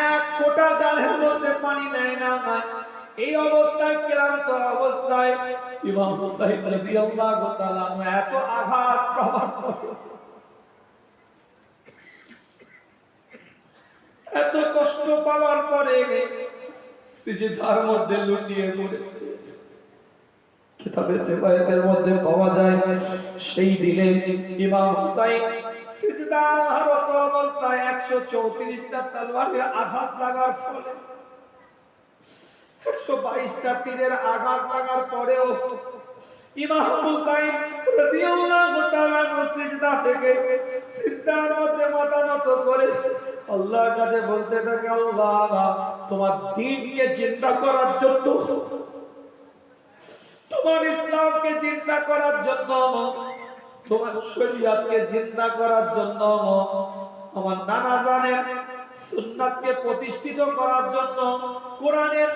এক ফোঁটা গালের মধ্যে পানি নেয় না, এই অবস্থায় ক্লান্ত অবস্থায় ইমাম হুসাইন রাদিয়াল্লাহু তাআলা এত আঘাত প্রবণ, এত কষ্ট পাওয়ার পরে সিজদার মধ্যে লুটিয়ে পড়েছে। কিতাবের রিওয়ায়াতের মধ্যে পাওয়া যায় সেই দিনে ইমাম হুসাইন সিজদারত অবস্থায় 134টা তলোয়ারের আঘাত লাগার ফলে, 122টা তীরের আঘাত লাগার পরেও ইমাম হুসাইন রাদিয়াল্লাহু তাআলা সিজদা থেকে সিজদার মধ্যে মাথা নত করে আল্লাহর কাছে বলতে থাকে, আল্লাহ তোমার দ্বীনকে জিন্দা করার জন্য, তোমার ইসলামকে জিন্দা করার জন্য, তোমার শরীয়তকে জিন্দা করার জন্য, আমার নানা জানের সুন্নাতকে প্রতিষ্ঠিত করার জন্য, কোরআনের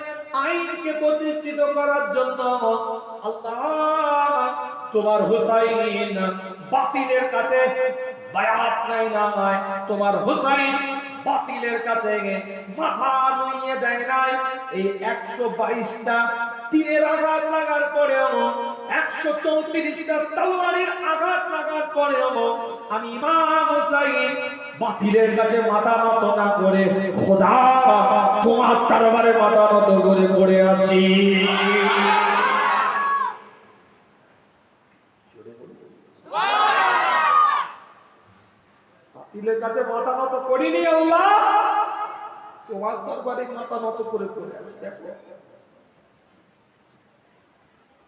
আইনকে প্রতিষ্ঠিত করার জন্য, আল্লাহ তোমার হুসাইন বাতিলের কাছে বায়াত নেয় না, তোমার হুসাইন বাতিলের কাছে মাথা নুইয়ে দেয় নাই। এই 122টা তীরের আঘাত লাগার পরেও, 134টা তলোয়ারের আঘাত লাগার পরেও আমি ইমাম হুসাইন বাতিলের কাছে মাথা নত না করে খোদা তোমার দরবারে মাথা নত করে পড়ে আছি। বাতিলের কাছে মাথা নত করিনি আল্লাহ, তোমার দরবারে মাথা নত করে পড়ে আছি। দেখো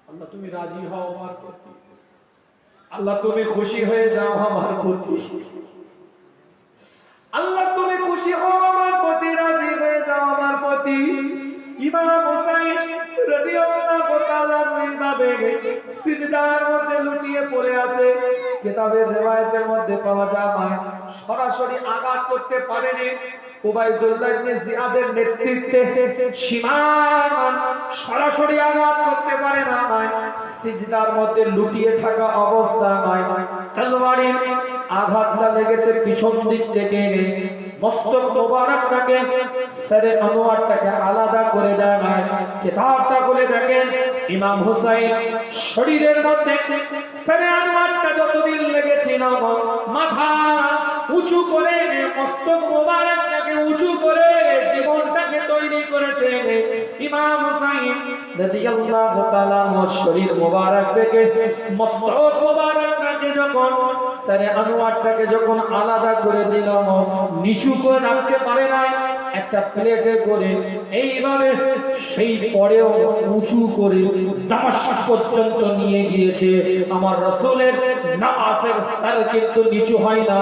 আল্লাহ তুমি রাজি হও আমার প্রতি, আল্লাহ তুমি খুশি হয়ে যাও আমার প্রতি, আল্লাহ তুমি খুশি হও আমার প্রতি, রাজি হয়ে যাও আমার প্রতি। ইমাম হুসাইন রাদিয়াল্লাহু তাআলা এইভাবে সিজদার মধ্যে লুটিয়ে পড়ে আছে। কিতাবের riwayat-এর মধ্যে পাওয়া যায় সরাসরি আঘাত করতে পারেনি, উবাইদুল্লাহ ইবনে জিয়াদের নেতৃত্বে সীমান সরাসরি আঘাত করতে পারে না, সিজদার মধ্যে লুটিয়ে থাকা অবস্থায় তলোয়ারের আঘাতটা লেগেছে পিছন দিক থেকে, মস্তক মোবারকটাকে সরে আনোয়ারটাকে আলাদা করে দেয়। কিতাবটা খুলে দেখেন ইমাম হুসাইন শরীরের মধ্যে সরে আনোয়ারটা যতদিন লেগেছিল মাথা উঁচু করে মস্তক মোবারকটাকে উঁচু করে জীবনটাকে তৈরি করেছে। ইমাম হুসাইন রাদিয়াল্লাহু তাআলা শরীর মোবারক থেকে মস্তক মোবারকটাকে যখন সরে আনোয়ারটাকে যখন আলাদা করে দিল, নিচু করে রাখতে পারে না, একটা প্লেটে করে এইভাবে সেই পরেও উঁচু করে দামাশক পর্যন্ত নিয়ে গিয়েছে। আমার রাসূলের নামাজের সর কিন্তু নিচু হয় না,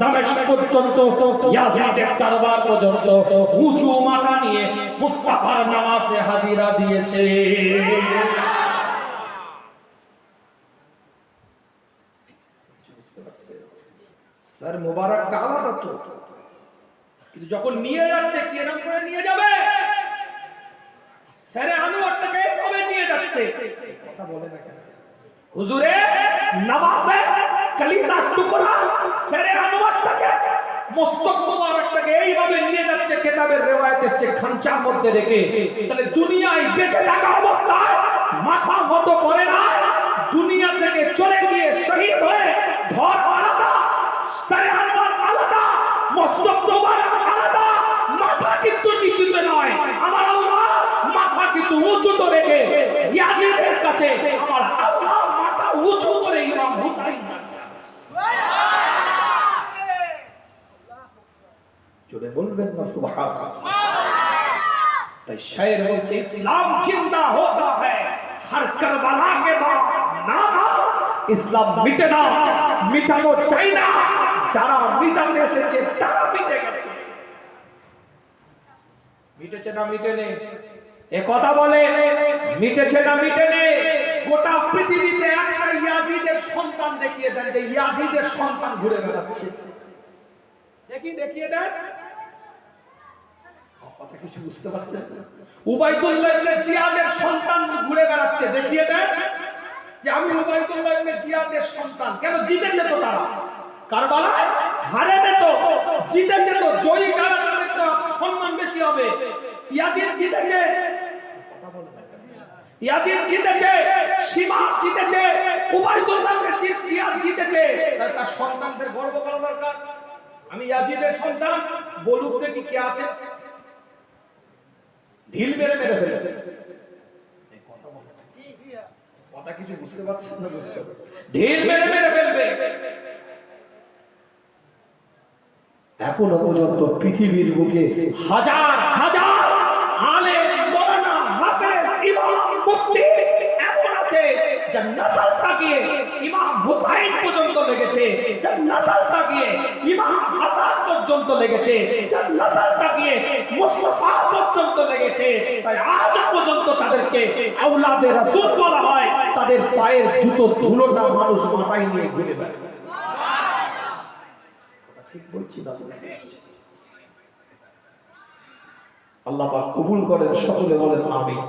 দামাশক পর্যন্ত ইয়াজিদের দরবার পর্যন্ত উঁচু মাথা নিয়ে মুস্তাফার নামাজে হাজিরা দিয়েছে। সর মোবারকটা আলাদা তো, কিন্তু যখন নিয়ে যাচ্ছে কিরকম করে নিয়ে যাবে, সরে আনোয়ারটাকে কবে নিয়ে যাচ্ছে কথা বলে না কেন হুজুরে? নামাজে কলিজা টুকরা সরে আনোয়ারটাকে মস্তক মোবারকটাকে এইভাবে নিয়ে যাচ্ছে, কিতাবের riwayat এসেছে খানচার মধ্যে রেখে। তাহলে দুনিয়ায় বেঁচে থাকা অবস্থায় মাথা মতো করে না, দুনিয়া থেকে চলে গিয়ে শহীদ হয়ে ধর আলাদা, সরে আনোয়ার আলাদা, মস্তক মোবারক আলাদা, মাথা কিন্তু নিচুতে নয়। আমার আল্লাহ মাথা কিন্তু উঁচুতে রেখে ইয়াজিদের কাছে আমার আল্লাহ মাথা উঁচু করে ইমাম হুসাইন জোরে বলবেন না সুবহানাল্লাহ। তাই শায়ের বলছে ইসলাম জিন্দা होता है हर करबला के बाद ना ইসলাম মিটে না, মিটানো চাই না, যারা মিটাতে এসেছে তারা মিটে গেছে। মিটেছে না মিটেনি এ কথা বলে, মিটেছে না মিটেনি। গোটা পৃথিবীতে একটা ইয়াজিদের সন্তান দেখিয়ে দেন যে ইয়াজিদের সন্তান ঘুরে বেড়াচ্ছে, দেখিয়ে দেন। কথা কিছু বুঝতে পারছেন? উবাইদুল্লাহ ইবনে জিয়াদের সন্তান ঘুরে বেড়াচ্ছে, দেখিয়ে দেন যে আমি উবাইদুল্লাহ ইবনে জিয়াদের সন্তান। কেন জিতে যেত তারা? কারবালায় হারে যেত, জিতে যেত, জয়ী কারা তাদের তো সম্মান বেশি হবে। ইয়াজিদ জিতেছে, ইয়াজিদ জিতেছে, সীমান জিতেছে, উবাইদুল্লাহ ইবনে জিয়াদ জিতেছে। তার সন্তানদের গর্ব করা দরকার। আমি ইয়াজিদের সন্তান, বলুক দেখি কে আছে, ঢিল মেরে মেরে ফেলবে। কথা কিছু বুঝতে পারছেন না? বুঝতে হবে, ঢিল মেরে মেরে ফেলবে। এখনো পর্যন্ত পৃথিবীর বুকে হাজার হাজার আলেম, মাওলানা, হাফেজ, ইমাম, মুফতি এমন আছে যার নসল তাকিয়ে ইমাম হুসাইন পর্যন্ত লেগেছে, যার নসল তাকিয়ে ইমাম হাসান পর্যন্ত লেগেছে, যার নসল তাকিয়ে মুস্তাফা পর্যন্ত লেগেছে। তাই আজ পর্যন্ত তাদেরকে আওলাদে রাসূল বলা হয়। তাদের পায়ের জুতো ধুলোটা মানুষ মাথায় নিয়ে ঘুরে বেড়ায়। ঠিক বলছি না? আল্লাহ পাক কবুল করেন, সকলে বলেন আমিন।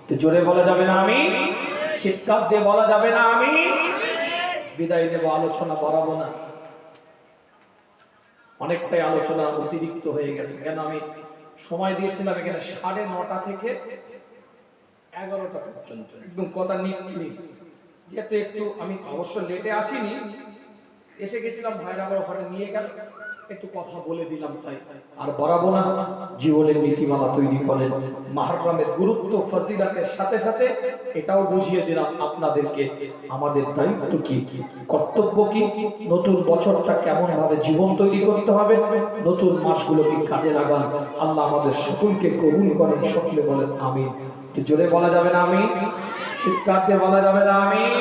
তো জোরে বলা যাবে না আমিন? চিৎকার দিয়ে বলা যাবে না আমিন? বিদায় দেব, আলোচনা বাড়াবো না, অনেকটাই আলোচনা অতিরিক্ত হয়ে গেছে। কেন আমি সময় দিয়েছিলাম এখানে 9:30 থেকে 11টা পর্যন্ত, একদম কথা নিয়ে, যেহেতু একটু আমি অবশ্য লেটে আসিনি, এসে গেছিলাম, ভাইরা আবার ওখানে নিয়ে গেল, একটু কথা বলে দিলাম। তাই আর বাড়াবো না। জীবনের নীতিমালা তৈরি করেন, মুহররমের গুরুত্ব ফজিলতের সাথে সাথে এটাও বুঝিয়ে দিলাম আপনাদেরকে আমাদের দায়িত্ব কি, কর্তব্য কি, নতুন বছরটা কেমন ভাবে জীবন তৈরি করতে হবে, নতুন মাসগুলোকে কাজে লাগান। আল্লাহ আমাদের সকলকে কবুল করেন, সকলে বলেন আমিন। জোরে বলা যাবে না আমিন? চিৎকার দিয়ে বলা যাবে না আমিন?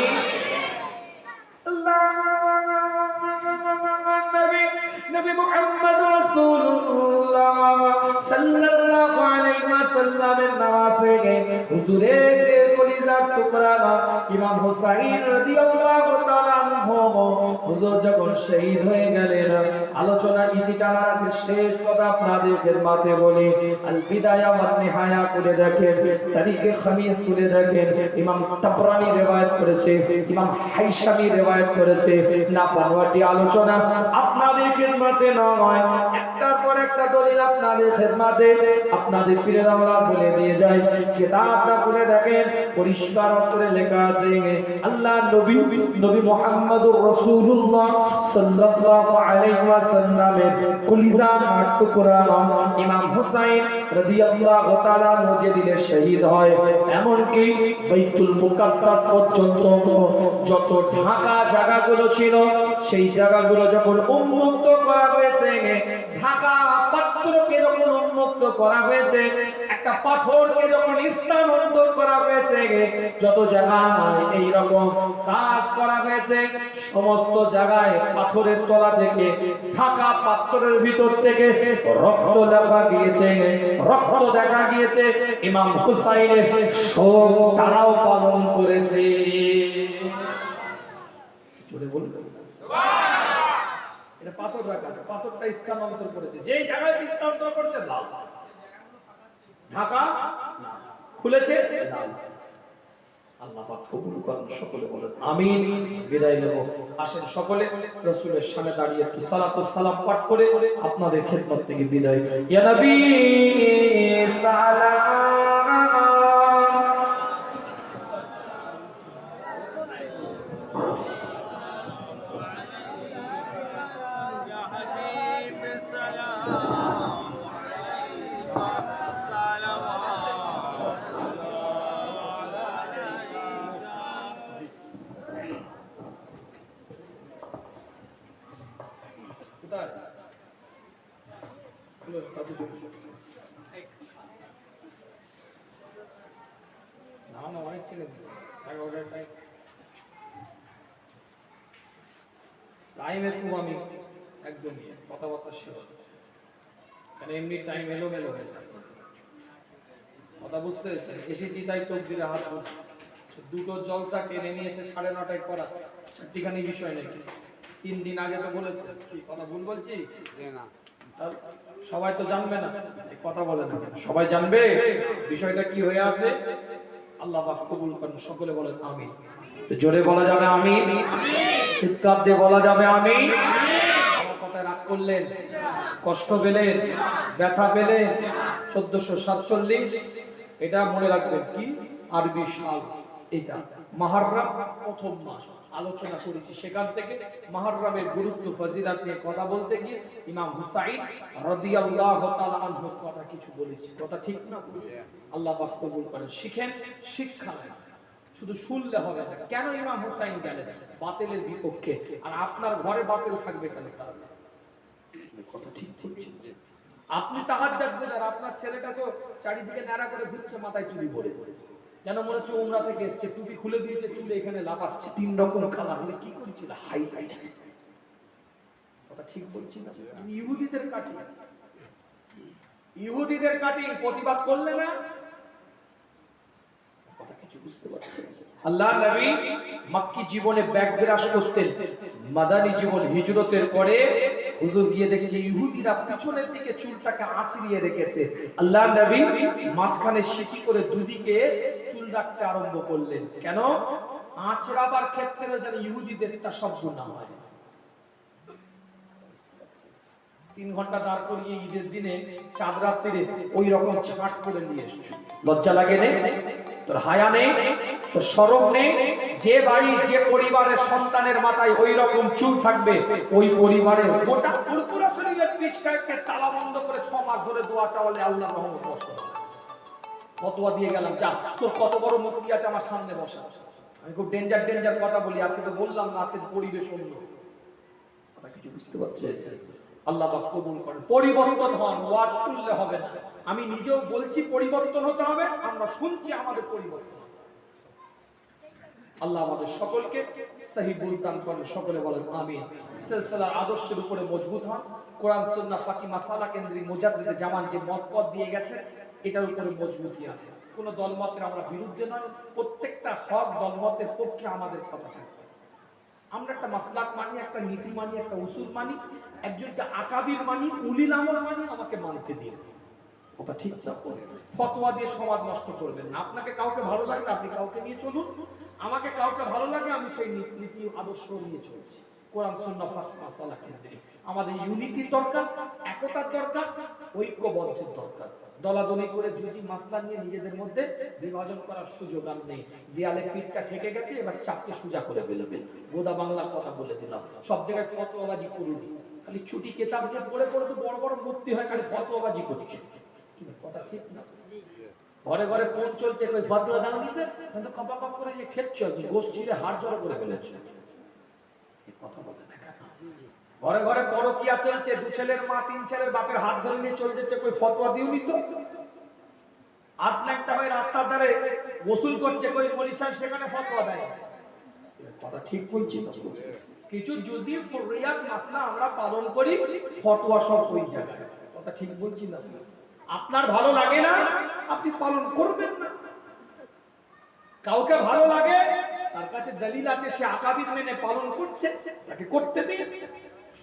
সাল্লামের নামাজে হুজুরের কলিজার টুকরা ইমাম হুসাইন রাদিয়াল্লাহু তাআলা আনহু হুজুর যখন শহীদ হয়ে গেলেন, আলোচনা ইতি টানার শেষ কথা আপনাদের খেদমতে বলি। আল বিদায়া ওয়ান নিহায়া করে দেখেন, তারিখে খামিস করে দেখেন, ইমাম তাবরানী riwayat করেছে, ইমাম হাইসামি riwayat করেছে। না পানওয়াটি আলোচনা আপনাদের খেদমতে নয়, একটার পর একটা দলিল আপনাদের খেদমতে আপনাদের পীরের আমরা বলে দিয়ে যায়। কিতাবটা পড়ে দেখেন, পরিষ্কার অক্ষরে লেখা আছে আল্লাহ নবী মুহাম্মদুর রাসূলুল্লাহ সাল্লাল্লাহু আলাইহি ওয়াসাল্লামের কলিজার টুকরা ইমাম হুসাইন রাদিয়াল্লাহু তাআলা যেদিনে শহীদ হয়, এমনকি বাইতুল মুকাদ্দাস পর্যন্ত যত ঢাকা জায়গাগুলো ছিল সেই জায়গাগুলো যখন উন্মুক্ত করা হয়েছে, ঢাকা পাত্রকে যখন উন্মুক্ত করা হয়েছে, একটা পাথরকে যখন স্থানান্তর করা হয়েছে, যত জায়গায় এই রকম কাজ করা হয়েছে সমস্ত জায়গায় পাথরের তলা থেকে ঢাকা পাত্রের ভিতর থেকে রক্ত দেখা গিয়েছে, রক্ত দেখা গিয়েছে। ইমাম হুসাইনের শোক তারাও পালন করেছে। জোরে বলুন সুবহানাল্লাহ। এটা পাথর রাখা আছে, পাথরটা স্থানান্তর করেছে, যেই জায়গায় স্থানান্তর করেছে লাল, ঢাকা খুলেছে লাল। আল্লাহ পাক কবুল করুন, সকলে বলেন আমিন। বিদায় নেব, আসেন সকলে রাসূলের সামনে দাঁড়িয়ে একটু সালাতুস সালাম পাঠ করে আপনাদের খেদমত থেকে বিদায়। ইয়া নবী সালাম, ইয়া হাবিব সালাম, টাইমের খুব আমি একদমই কথাবার্তা শেষ, কারণ এমনি টাইম এলোমেলো হয়েছে। কথা বুঝতে হয়েছে, এসেছি তাই তকদিরে হাত দুটো জলসা টেনে নিয়ে এসে 9:30টায় করা চারটিখানি বিষয় নাকি? 3 দিন আগে তো বলেছে, কি কথা ভুল বলছি? না, সবাই তো জানবে না, কথা বলে না, সবাই জানবে বিষয়টা কি হয়ে আছে। আল্লাহ পাক কবুল করুন, সকলে বলেন আমিন। জোরে বলা যাবে আমিন, চিৎকার দিয়ে বলা যাবে আমিন। আমার কথায় রাগ করলেন, কষ্ট পেলেন, ব্যথা পেলেন? 1447 এটা মনে রাখবেন, কি আরবি সাল, এটা মুহররম প্রথম মাস আলোচনা করেছি। সেখান থেকে মুহররমের গুরুত্ব ফজিলত নিয়ে কথা বলতে গিয়ে ইমাম হুসাইন রাদিয়াল্লাহু তাআলা আনহু কথা কিছু বলেছি, কথা ঠিক না? আল্লাহ পাক কবুল করেন। শিখেন, শিক্ষা শুধু শুনলে হবে না। কেন ইমাম হুসাইন গেলেন বাতিলের বিপক্ষে, আর আপনার ঘরে বাতিল থাকবে কেন? কথা ঠিক বলছি। আপনি তাহাজ্জুদ গুজার, আপনার ছেলেটা তো চারিদিকে ন্যাড়া করে ঘুরছে, মাথায় টুপি পরে, যেন মনে হচ্ছে উমরা থেকে এসেছে, টুপি খুলে দিয়েছে, চুলে এখানে লাফাচ্ছে, 3 রকম কালার হলে কি করছিল, হাই হাই। কথা ঠিক বলছি না? ইহুদিদের কাটিং, ইহুদিদের কাটিং, প্রতিবাদ করলে না? কথা কিছু বুঝতে পারছেন? আল্লাহ নবী মক্কি জীবনে ব্যাগ বিরাজ করতেন, মাদানী জীবন হিজরতের পরে হুজুর গিয়ে দেখছে ইহুদিরা পিছনের দিকে চুলটাকে আঁচড়িয়ে রেখেছে। আল্লাহ নবী মাঝখানে সিটি করে দুদিকে চুল রাখতে আরম্ভ করলেন। কেন? আঁচড়াবার ক্ষেত্রে যেন ইহুদিদের তাসাব্বুহ না হয়। 3 ঘন্টা দাঁড় করিয়ে ঈদের দিনে চাঁদ রাত্রিরে ওই রকম ছাট করে নিয়ে এসেছো, লজ্জা লাগে না? তোর হায়া নেই, তোর শরম নেই? যে বাড়ি যে পরিবারের সন্তানের মাথায় ওই রকম চুল থাকবে, ওই পরিবারে গোটা ফুরফুরা শরীরের পীর সাহেবকে তালা বন্ধ করে 6 মাস ধরে দোয়া চাওয়ালে আল্লাহর রহমত বসে। ফতোয়া দিয়ে গেলাম, যা তোর কত বড় মুক্তি আছে আমার সামনে বসা। আমি খুব ডেঞ্জার কথা বলি, আজকে তো বললাম না, আজকে পরিবেশ অন্য। কথা কিছু বুঝতে পারছেন? আল্লাহ পাক কবুল করেন। পরিবর্তন হন, ওয়াজ শুনলে হবে না। আমি নিজেও বলছি পরিবর্তন হতে হবে, আমরা শুনছি আমাদের পরিবর্তন। আল্লাহ আমাদের সকলকে সহি বুঝদান করেন, সকলে বলেন আমিন। সিলসিলার আদর্শের উপরে মজবুত হন, কোরআন সুন্নাহ ফাকি মাসালা কেন্দ্রিক মুজাদ্দিদে জামান যে মতপথ দিয়ে গেছে এটার উপরে মজবুতি আনে। কোন দলমতের আমরা বিরুদ্ধে নয়, প্রত্যেকটা হক দলমতের পক্ষে আমাদের কথা থাকবে। আমরা একটা মাসলাক মানি, একটা নীতি মানি, একটা উসুল মানি, একজনকে আকাবির মানি, উলিল আমল মানি, আমাকে মানতে দিন। ওটা ঠিক না, ফতোয়া দিয়ে সমাজ নষ্ট করবেন না। আপনাকে কাউকে ভালো লাগলে আপনি কাউকে নিয়ে চলুন, আমাকে কাউকে ভালো লাগে আমি সেই নীতি আদর্শ নিয়ে চলছি। কোরআন সুন্নাহ ফাকি মাসালা কেন্দ্রিক আমাদের ইউনিটির দরকার, একতার দরকার, ঐক্যবদ্ধের দরকার। দলাদলি করে যদি মাসলা নিয়ে নিজেদের মধ্যে বিভাজন করার সুযোগ আর নেই। দেয়ালে পিঠটা ঠেকে গেছে, এবার চাপকে সোজা করে ফেলবে। গোদা বাংলার কথা বলে দিলাম, সব জায়গায় ফতোয়াবাজি করুন, খালি ছুটি কেতাব দিয়ে পড়ে পড়ে তো বড় বড় মুফতি হয়, খালি ফতোয়াবাজি করছে। কথা ঠিক না? ঘরে ঘরে ফোন চলছে, কই ফতোয়া দাও নিতে, কিন্তু কপা কপ করে যে খেচ্ছ, গোশ ছিঁড়ে হাড় জড়ো করে ফেলেছে। কথা বলে না কেন? ঘরে ঘরে পরকিয়া চলছে, দু ছেলের মা তিন ছেলের বাপের হাত ধরে নিয়ে চলে যাচ্ছে, কই ফতোয়া দিওনি তো। আপনি একটা ভাই রাস্তার ধারে গোসল করছে, কই পুলিশ সেখানে ফতোয়া দেয়। কথা ঠিক বলছি না? কিছু জুজি ফুরিয়াত মাসলা আমরা পালন করি, ফতোয়া সব ওই জায়গায়। কথা ঠিক বলছি না? আপনার ভালো লাগে না, আপনি পালন করবেন না। কাউকে ভালো লাগে, তার কাছে দলিল আছে, সে আকাবিদ মেনে পালন করছে, তাকে করতে দিন।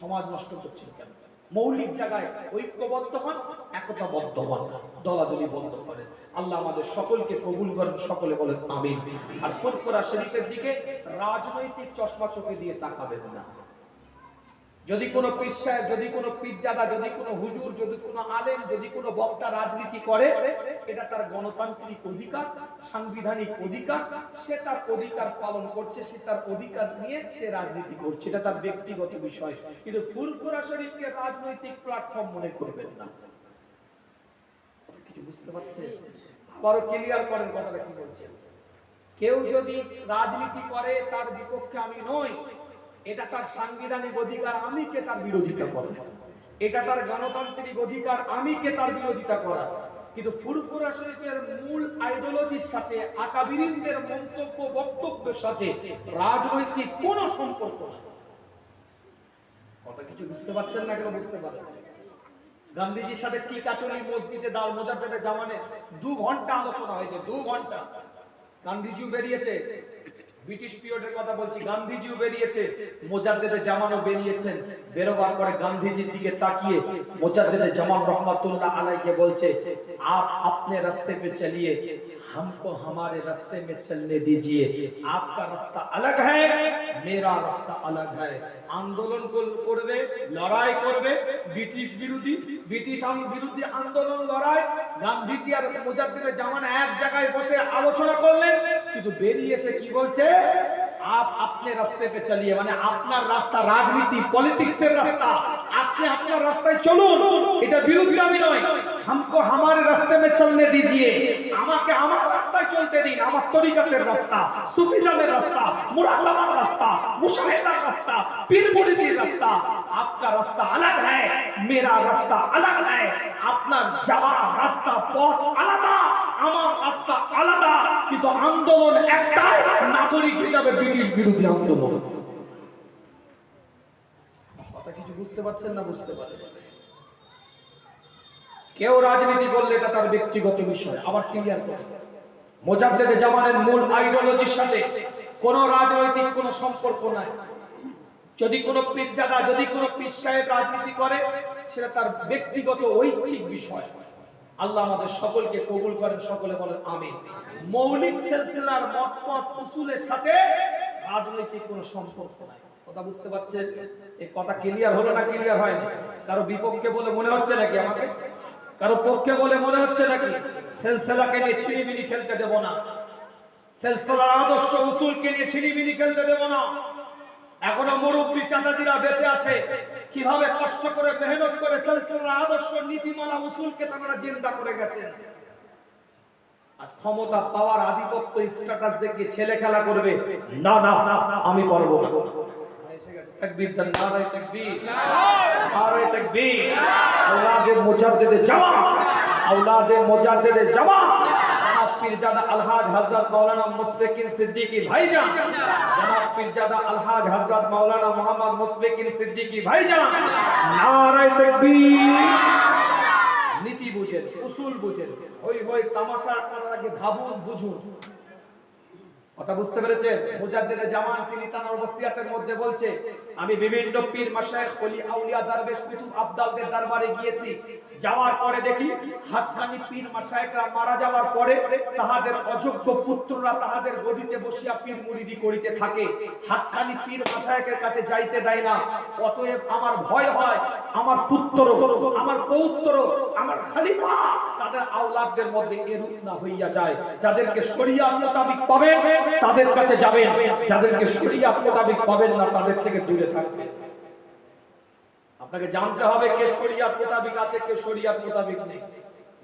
সমাজ নষ্ট করছেন কেন? মৌলিক জায়গায় ঐক্যবদ্ধ হন, একতাবদ্ধ হন, দলাদলি বন্ধ করেন। আল্লাহ আমাদের সকলকে কবুল করেন, সকলে বলেন আমিন। আর ফুরফুরা শরীফের দিকে রাজনৈতিক চশমা চোখে দিয়ে তাকাবেন না। যদি কোনো পীর সাহেব, যদি কোনো পীরজাদা, যদি কোনো হুজুর, যদি কোনো আলেম, যদি কোনো বক্তা রাজনীতি করে, এটা তার গণতান্ত্রিক অধিকার, সাংবিধানিক অধিকার, সে তার অধিকার পালন করছে, সে তার অধিকার নিয়ে সে রাজনীতি করছে, এটা তার ব্যক্তিগত বিষয়। কিন্তু ফুরফুরা শরীফকে রাজনৈতিক প্ল্যাটফর্ম মনে করবেন না। কিছু বুঝতে পারছেন? আবারও ক্লিয়ার করেন কথাটা কি বলছেন। কেউ যদি রাজনীতি করে তার বিপক্ষে আমি নই, এটা তার সাংবিধানিক অধিকার, আমি কে তার বিরোধিতা করা। এটা তার গণতান্ত্রিক অধিকার, আমি কে তার বিরোধিতা করা। কিন্তু ফুরফুরা শরীফের মূল আইডিওলজির সাথে, আকাবিরিনদের মন্তব্য বক্তব্যের সাথে রাজনৈতিক কোনো সম্পর্ক নেই। কথা কিছু বুঝতে পারছেন না? কেন বুঝতে পারেন? গান্ধীজির সাথে টিকাটুলি মসজিদে দাও মুজাদ্দেদে জামানে 2 ঘন্টা আলোচনা হয়েছে, 2 ঘন্টা। গান্ধীজিও বেরিয়েছে, ব্রিটিশ পিরিয়ডের কথা বলছি, গান্ধীজিও বেরিয়েছে, মুজাদ্দেদে জামানও বেরিয়েছেন। বেরোবার পরে গান্ধীজির দিকে তাকিয়ে মুজাদ্দেদে জামান রহমাতুল্লাহ আলাইকে বলছে, आप अपने रास्ते पे चलिए, हमको हमारे रास्ते में चलने दीजिए। आपका रास्ता अलग है, मेरा रास्ता अलग है। आंदोलन করবে, লড়াই করবে, ব্রিটিশ বিরোধী আন্দোলন লড়াই। গান্ধীজি আর মুজাদ্দেদে জামান এক জায়গায় বসে আলোচনা করলেন, কিন্তু বেরিয়ে এসে কি বলছে, आप अपने रास्ते पे चलिए, মানে আপনার রাস্তা রাজনীতি পলিটিক্সের রাস্তা, আপনি আপনার রাস্তায় চলুন, এটা বিরোধী নয়। हमको हमारे रास्ते में चलने दीजिए, আমাকে আমার রাস্তায় চলতে দিন, আমার তরিকাতের রাস্তা, সুফিজমের রাস্তা, মুরাকাবার রাস্তা, মুশাহিদার রাস্তা, পীর মুরিদির রাস্তা। आपका रास्ता अलग है, मेरा रास्ता अलग है। আপনার যাওয়ার রাস্তা পথ আলাদা, আমার রাস্তা আলাদা, কিন্তু আন্দোলন একটাই, নাগরিক হিসাবে ব্রিটিশ বিরোধী আন্দোলন। কথা কিছু বুঝতে পারছেন না? বুঝতে পারেন? কেউ রাজনীতি করলে এটা তার ব্যক্তিগত বিষয়। আবার ক্লিয়ার করে, মুজাদ্দেদে জামানের মূল আইডিওলজির সাথে কোন রাজনৈতিক কোন সম্পর্ক নাই। যদি কোনো পীরজাদা, যদি কোনো পীর সাহেব রাজনীতি করে, সেটা তার ব্যক্তিগত ঐচ্ছিক বিষয়। আল্লাহ আমাদের সকলকে কবুল করেন, সকলে বলেন আমিন। মৌলিক সিলসিলার মতপথ উসুলের সাথে রাজনৈতিক কোনো সম্পর্ক নাই। কথা বুঝতে পারছেন? এই কথা ক্লিয়ার হলো না ক্লিয়ার হয়নি? কারো বিপক্ষে বলে মনে হচ্ছে নাকি আমাকে? কারো পক্ষে বলে মনে হচ্ছে নাকি? সিলসিলাকে নিয়ে ছিনিমিনি খেলতে দেব না, সিলসিলার আদর্শ উসুলকে নিয়ে ছিনিমিনি খেলতে দেব না। এখনো মুরব্বী চাচাজিরা বেঁচে আছে, কিভাবে কষ্ট করে মেহনত করে সিলসিলার আদর্শ নীতিমালা উসুলকে তারা জিন্দা করে গেছেন। আজ ক্ষমতা পাওয়ার আধিপত্য স্ট্যাটাস দেখে ছেলে খেলা করবে, না না আমি পারব না। তাকবীর দেন, নারায়ে তাকবীর, নারায়ে তাকবীর। আওলাদে মুজাদ্দেদে জামান, আওলাদে মুজাদ্দেদে জামান, পীরজাদা আলহাজ হযরত মাওলানা মুশফিকুল সিদ্দিকী ভাইজান, জনাব পীরজাদা আলহাজ হযরত মাওলানা মোহাম্মদ মুশফিকুল সিদ্দিকী ভাইজান, নারায়ে তাকবীর। নীতি বুঝেন, উসুল বুঝেন, হই হই তামাশা করার আগে ভাবুন, বুঝুন। কথা বুঝতে পেরেছেন? মুজাদ্দিদে জামান তিনি তার ওসিয়াতের মধ্যে বলছে, আমি বিভিন্ন পীর মাশায়েখ ওলি আউলিয়া দরবেশ কুতুব আবদালদের দরবারে গিয়েছি, যাওয়ার পরে দেখি হাক্কানি পীর মাশায়েখরা মারা যাওয়ার পরে তাহাদের অযোগ্য পুত্ররা তাহাদের গদিতে বসিয়া পীর মুরিদি করিতে থাকে, হাক্কানি পীর মাশায়েখের কাছে যাইতে দেয় না। অতএব আমার ভয় হয় আমার পুত্র, আমার পৌত্র, আমার খলিফা তাদের আওলাদদের মধ্যে এরূপ না হইয়া যায়। যাদেরকে শরিয়াত মোতাবেক পাবে তাদের কাছে যাবেন, যাদেরকে শরিয়াত মোতাবেক পাবেন না তাদের থেকে দূরে থাকবেন। আপনাকে জানতে হবে কে শরিয়াত মোতাবেক আছে, কে শরিয়াত মোতাবেক নেই।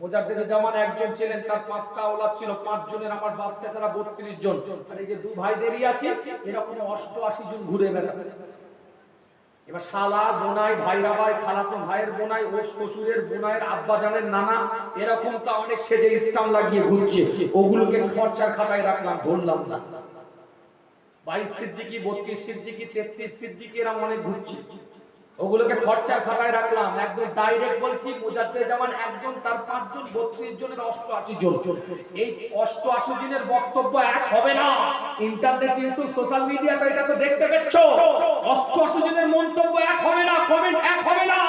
মুজাদ্দিদে জামান একজন ছিলেন, তার 5টা আওলাদ ছিল, 5 জনের আমার বাচ্চা ছাড়া 32 জন। আর এই যে 2 ভাই দেরি আছে, এরকম 88 জন ঘুরে বেড়াচ্ছে। এবার শালা বোনাই, ভাইরা ভাই, খালাতো ভাইয়ের বোনাই, ও শ্বশুরের বোনাইয়ের আব্বাজানের নানা, এরকম তো অনেক সেজে ইসলাম লাগিয়ে ঘুরছে। ওগুলোকে খরচার খাতায় রাখলাম, ধরলাম না। 22 সিদ্দিকী, 32 সিদ্দিকী, 33 সিদ্দিকী, এরা অনেক ঘুরছে, ওগুলোকে খরচার খাতায় রাখলাম। একদম ডাইরেক্ট বলছি, মুজাদ্দিদে জামান একজন, তার 5 জন, 32 জনের 88 জন। এই 88 জনের বক্তব্য এক হবে না। ইন্টারনেট, ইউটিউব, সোশ্যাল মিডিয়াতে এটা তো দেখতে পাচ্ছ, 88 জনের মন্তব্য এক হবে না, কমেন্ট এক হবে না।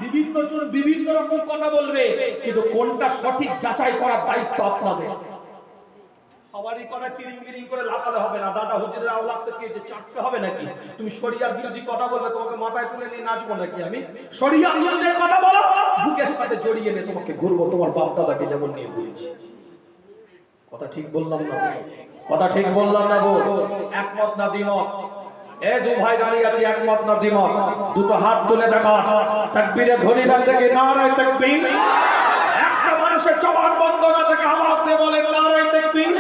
বিভিন্ন জন বিভিন্ন রকম কথা বলবে, কিন্তু কোনটা সঠিক যাচাই করার দায়িত্ব আপনাদের। সবারই করে তিরিং করে লাগালে হবে না। দাদা হুজুরের আওলাদ তো কি যে চাটতে হবে নাকি? তুমি শরিয়াত বিরোধী কথা বলবে, তোমাকে মাথায় তুলে নিয়ে নাচবো নাকি আমি? শরিয়াত বিরোধী কথা বলো, বুকের সাথে জড়িয়ে নিয়ে তোমাকে ঘুরবো, তোমার বাপ দাদাকে যেমন নিয়ে ঘুরেছি। কথা ঠিক বললাম না? কথা ঠিক বললাম না? বল, একমত না দ্বিমত? এই 2 ভাই দাঁড়িয়ে আছে, একমত না দ্বিমত? দুটো হাত তুলে দেখা, তাকবীরের ধ্বনি দান থেকে নারায়ে তাকবীর। একটা মানুষের জবান বন্ধ না থেকে আওয়াজ দিয়ে বলে নারায়ে তাকবীর।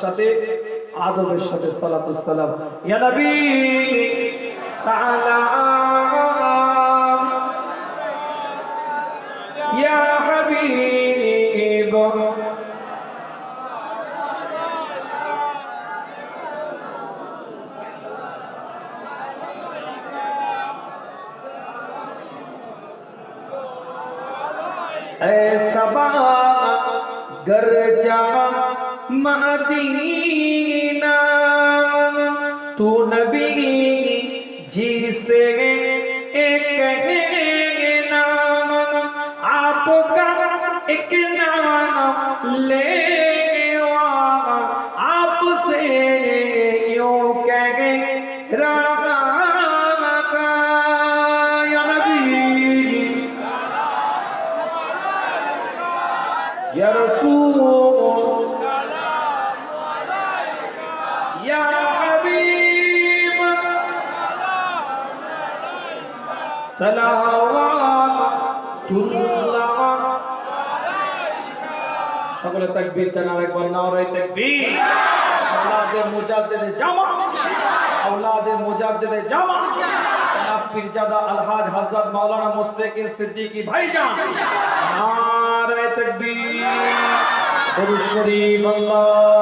সাথে আদবের সাথে সালাতুস সালাম, ইয়া নবী সালাম, ইয়া হাবিব এ सबा गर जा मदीना, तू नबी जी से कहना, आपका एक नाम ले आपसे यूं कह रहा था, या नबी या रसूल সকলে তাকবীর দেন, আরেকবার নারায়ে তাকবীর। আওলাদে মুজাদ্দিদে জামান, আওলাদে মুজাদ্দিদে জামান, জনাব পীরজাদা আলহাজ হযরত মাওলানা মুশফিকুল সিদ্দিকী ভাইজান, নারায়ে তাকবীর। দরুদ শরীফ। আল্লাহ